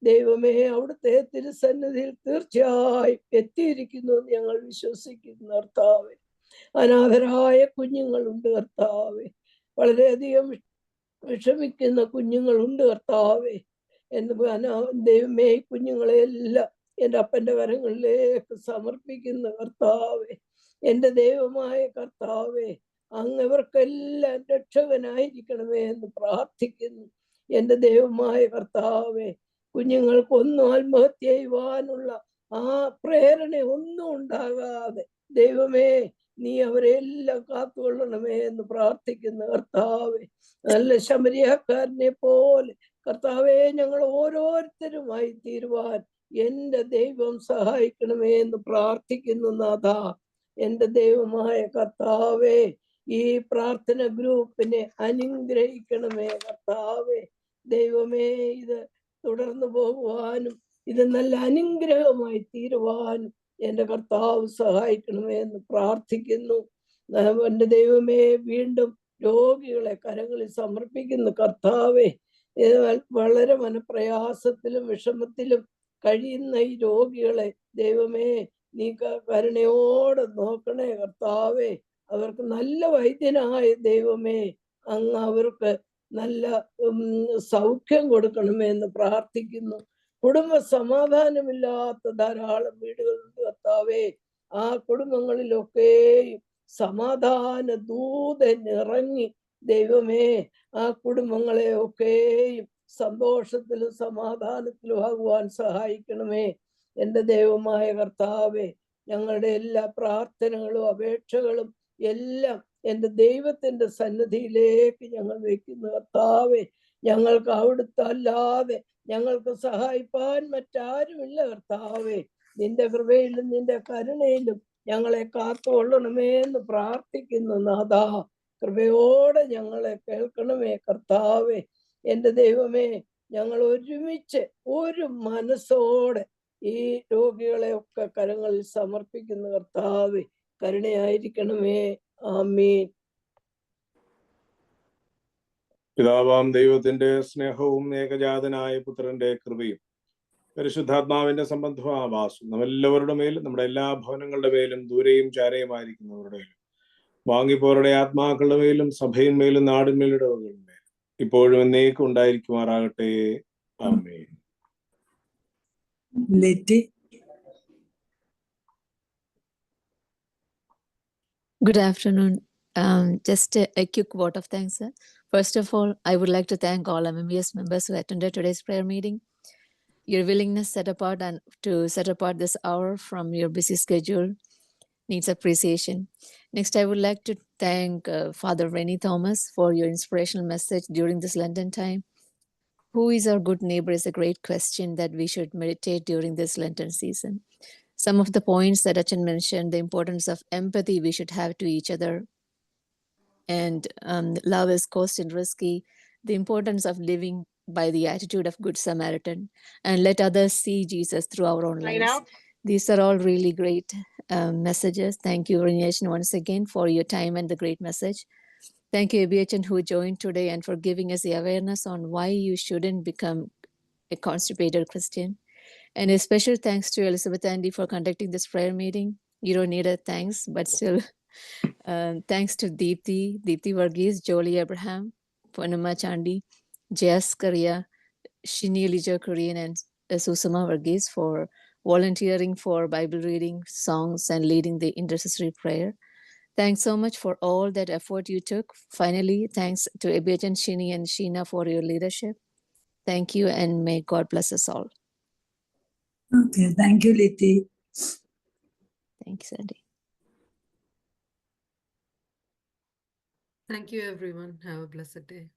ദൈവമേ അവിടുത്തെ തിരുസന്നിധിയിൽ തീർച്ചയായും എത്തിയിരിക്കുന്നു എന്ന് ഞങ്ങൾ വിശ്വസിക്കുന്നു കർത്താവേ. അനാഥരായ കുഞ്ഞുങ്ങളുണ്ട് കർത്താവേ. വളരെയധികം വിഷമിക്കുന്ന കുഞ്ഞുങ്ങളുണ്ട് കർത്താവേ. ദൈവമേ, കുഞ്ഞുങ്ങളെല്ലാം എൻ്റെ അപ്പൻ്റെ കരങ്ങളിലേക്ക് സമർപ്പിക്കുന്ന കർത്താവേ. എൻ്റെ ദൈവമായ കർത്താവേ, അങ്ങ് ഇവർക്കെല്ലാം രക്ഷകനായിരിക്കണമേ എന്ന് പ്രാർത്ഥിക്കുന്നു. എൻ്റെ ദൈവമായ കർത്താവേ, കുഞ്ഞുങ്ങൾക്കൊന്നും ആത്മഹത്യ ചെയ്യുവാനുള്ള ആ പ്രേരണ ഒന്നും ഉണ്ടാകാതെ ദൈവമേ നീ അവരെല്ലാം കാത്തുകൊള്ളണമേ എന്ന് പ്രാർത്ഥിക്കുന്ന കർത്താവേ. നല്ല ശമരിയക്കാരനെ പോലെ കർത്താവേ, ഞങ്ങൾ ഓരോരുത്തരുമായി തീരുവാൻ എൻ്റെ ദൈവം സഹായിക്കണമേ എന്ന് പ്രാർത്ഥിക്കുന്നു. നാഥ, എൻ്റെ ദൈവമായ കർത്താവേ, ഈ പ്രാർത്ഥന ഗ്രൂപ്പിനെ അനുഗ്രഹിക്കണമേ കർത്താവേ. ദൈവമേ, ഇത് തുടർന്നു പോകുവാനും ഇത് നല്ല അനുഗ്രഹമായി തീരുവാനും എൻ്റെ കർത്താവ് സഹായിക്കണമേ എന്ന് പ്രാർത്ഥിക്കുന്നു. എൻ്റെ ദൈവമേ, വീണ്ടും രോഗികളെ കരങ്ങളിൽ സമർപ്പിക്കുന്നു കർത്താവേ. വളരെ മനപ്രയാസത്തിലും വിഷമത്തിലും കഴിയുന്ന ഈ രോഗികളെ ദൈവമേ നീ കരുണയോടെ നോക്കണേ കർത്താവേ. അവർക്ക് നല്ല വൈദ്യനായ ദൈവമേ അങ്ങ് അവർക്ക് നല്ല സൗഖ്യം കൊടുക്കണമേ എന്ന് പ്രാർത്ഥിക്കുന്നു. കുടുംബ സമാധാനമില്ലാത്ത ധാരാളം വീടുകളുണ്ട് കർത്താവേ. ആ കുടുംബങ്ങളിലൊക്കെയും സമാധാന ദൂതൻ ഇറങ്ങി ദൈവമേ ആ കുടുംബങ്ങളെ ഒക്കെയും സന്തോഷത്തിലും സമാധാനത്തിലും ആകുവാൻ സഹായിക്കണമേ. എൻ്റെ ദൈവമായ കർത്താവേ, ഞങ്ങളുടെ എല്ലാ പ്രാർത്ഥനകളും അപേക്ഷകളും എല്ലാം എൻ്റെ ദൈവത്തിൻ്റെ സന്നിധിയിലേക്ക് ഞങ്ങൾ വയ്ക്കുന്നു കർത്താവേ. ഞങ്ങൾക്ക് അവിടുത്തെ അല്ലാതെ ഞങ്ങൾക്ക് സഹായിപ്പാൻ മറ്റാരുമില്ല കർത്താവേ. നിന്റെ കൃപയിലും നിന്റെ കരുണയിലും ഞങ്ങളെ കാത്തുകൊള്ളണമേ എന്ന് പ്രാർത്ഥിക്കുന്നു. നാഥാ, കൃപയോടെ ഞങ്ങളെ കേൾക്കണമേ കർത്താവേ. എൻ്റെ ദൈവമേ, ഞങ്ങൾ ഒരുമിച്ച് ഒരു മനസ്സോടെ ഈ രോഗികളെ ഒക്കെ കരങ്ങളിൽ സമർപ്പിക്കുന്നു കർത്താവേ. കരുണയായിരിക്കണമേ. ആമീൻ. പിതാവാം ദൈവത്തിന്റെ സ്നേഹവും ഏകജാതനായ പുത്രന്റെ കൃപയും പരിശുദ്ധാത്മാവിന്റെ സംബന്ധമാവാസും നമ്മെല്ലാവരുടെ മേലും നമ്മുടെ എല്ലാ ഭവനങ്ങളുടെ മേലും ദൂരെയും ചാരയുമായിരിക്കുന്നവരുടെ മേലും വാങ്ങിപ്പോരുടെ ആത്മാക്കളുടെ മേലും സഭയിന്മേലും നാടിന്മേലും ഇടവകളുടെ മേലും ഇപ്പോഴും എന്നേക്കും ഉണ്ടായിരിക്കുമാറാകട്ടെ. ആമേൻ. Good afternoon. Just a quick vote of thanks, sir. First of all, I would like to thank all MMBS members who attended today's prayer meeting. Your willingness to set apart this hour from your busy schedule needs appreciation. Next, I would like to thank Father Rennie Thomas for your inspirational message during this Lenten time. Who is our good neighbor is a great question that we should meditate during this Lenten season. Some of the points that Achan mentioned, the importance of empathy we should have to each other, and love is cost and risky, the importance of living by the attitude of Good Samaritan, and let others see Jesus through our own lives. These are all really great messages. Thank you, Renation, once again for your time and the great message. Thank you, Abiyachan, who joined today, and for giving us the awareness on why you shouldn't become a constipated Christian. And a special thanks to Elizabeth Andy for conducting this prayer meeting. You don't need a thanks, but still Thanks to Deepthi Varghese, Jolie Abraham, Purnima Chandi, Jess Karia, Shini Elijah Korean, and Susama Varghese for volunteering for Bible reading, songs, and leading the intercessory prayer. Thanks so much for all that effort you took. Finally, thanks to Abhijan, Shini, and Sheena for your leadership. Thank you, and may God bless us all. Okay, thank you, Liti. Thank you, Sandy. Thank you, everyone. Have a blessed day.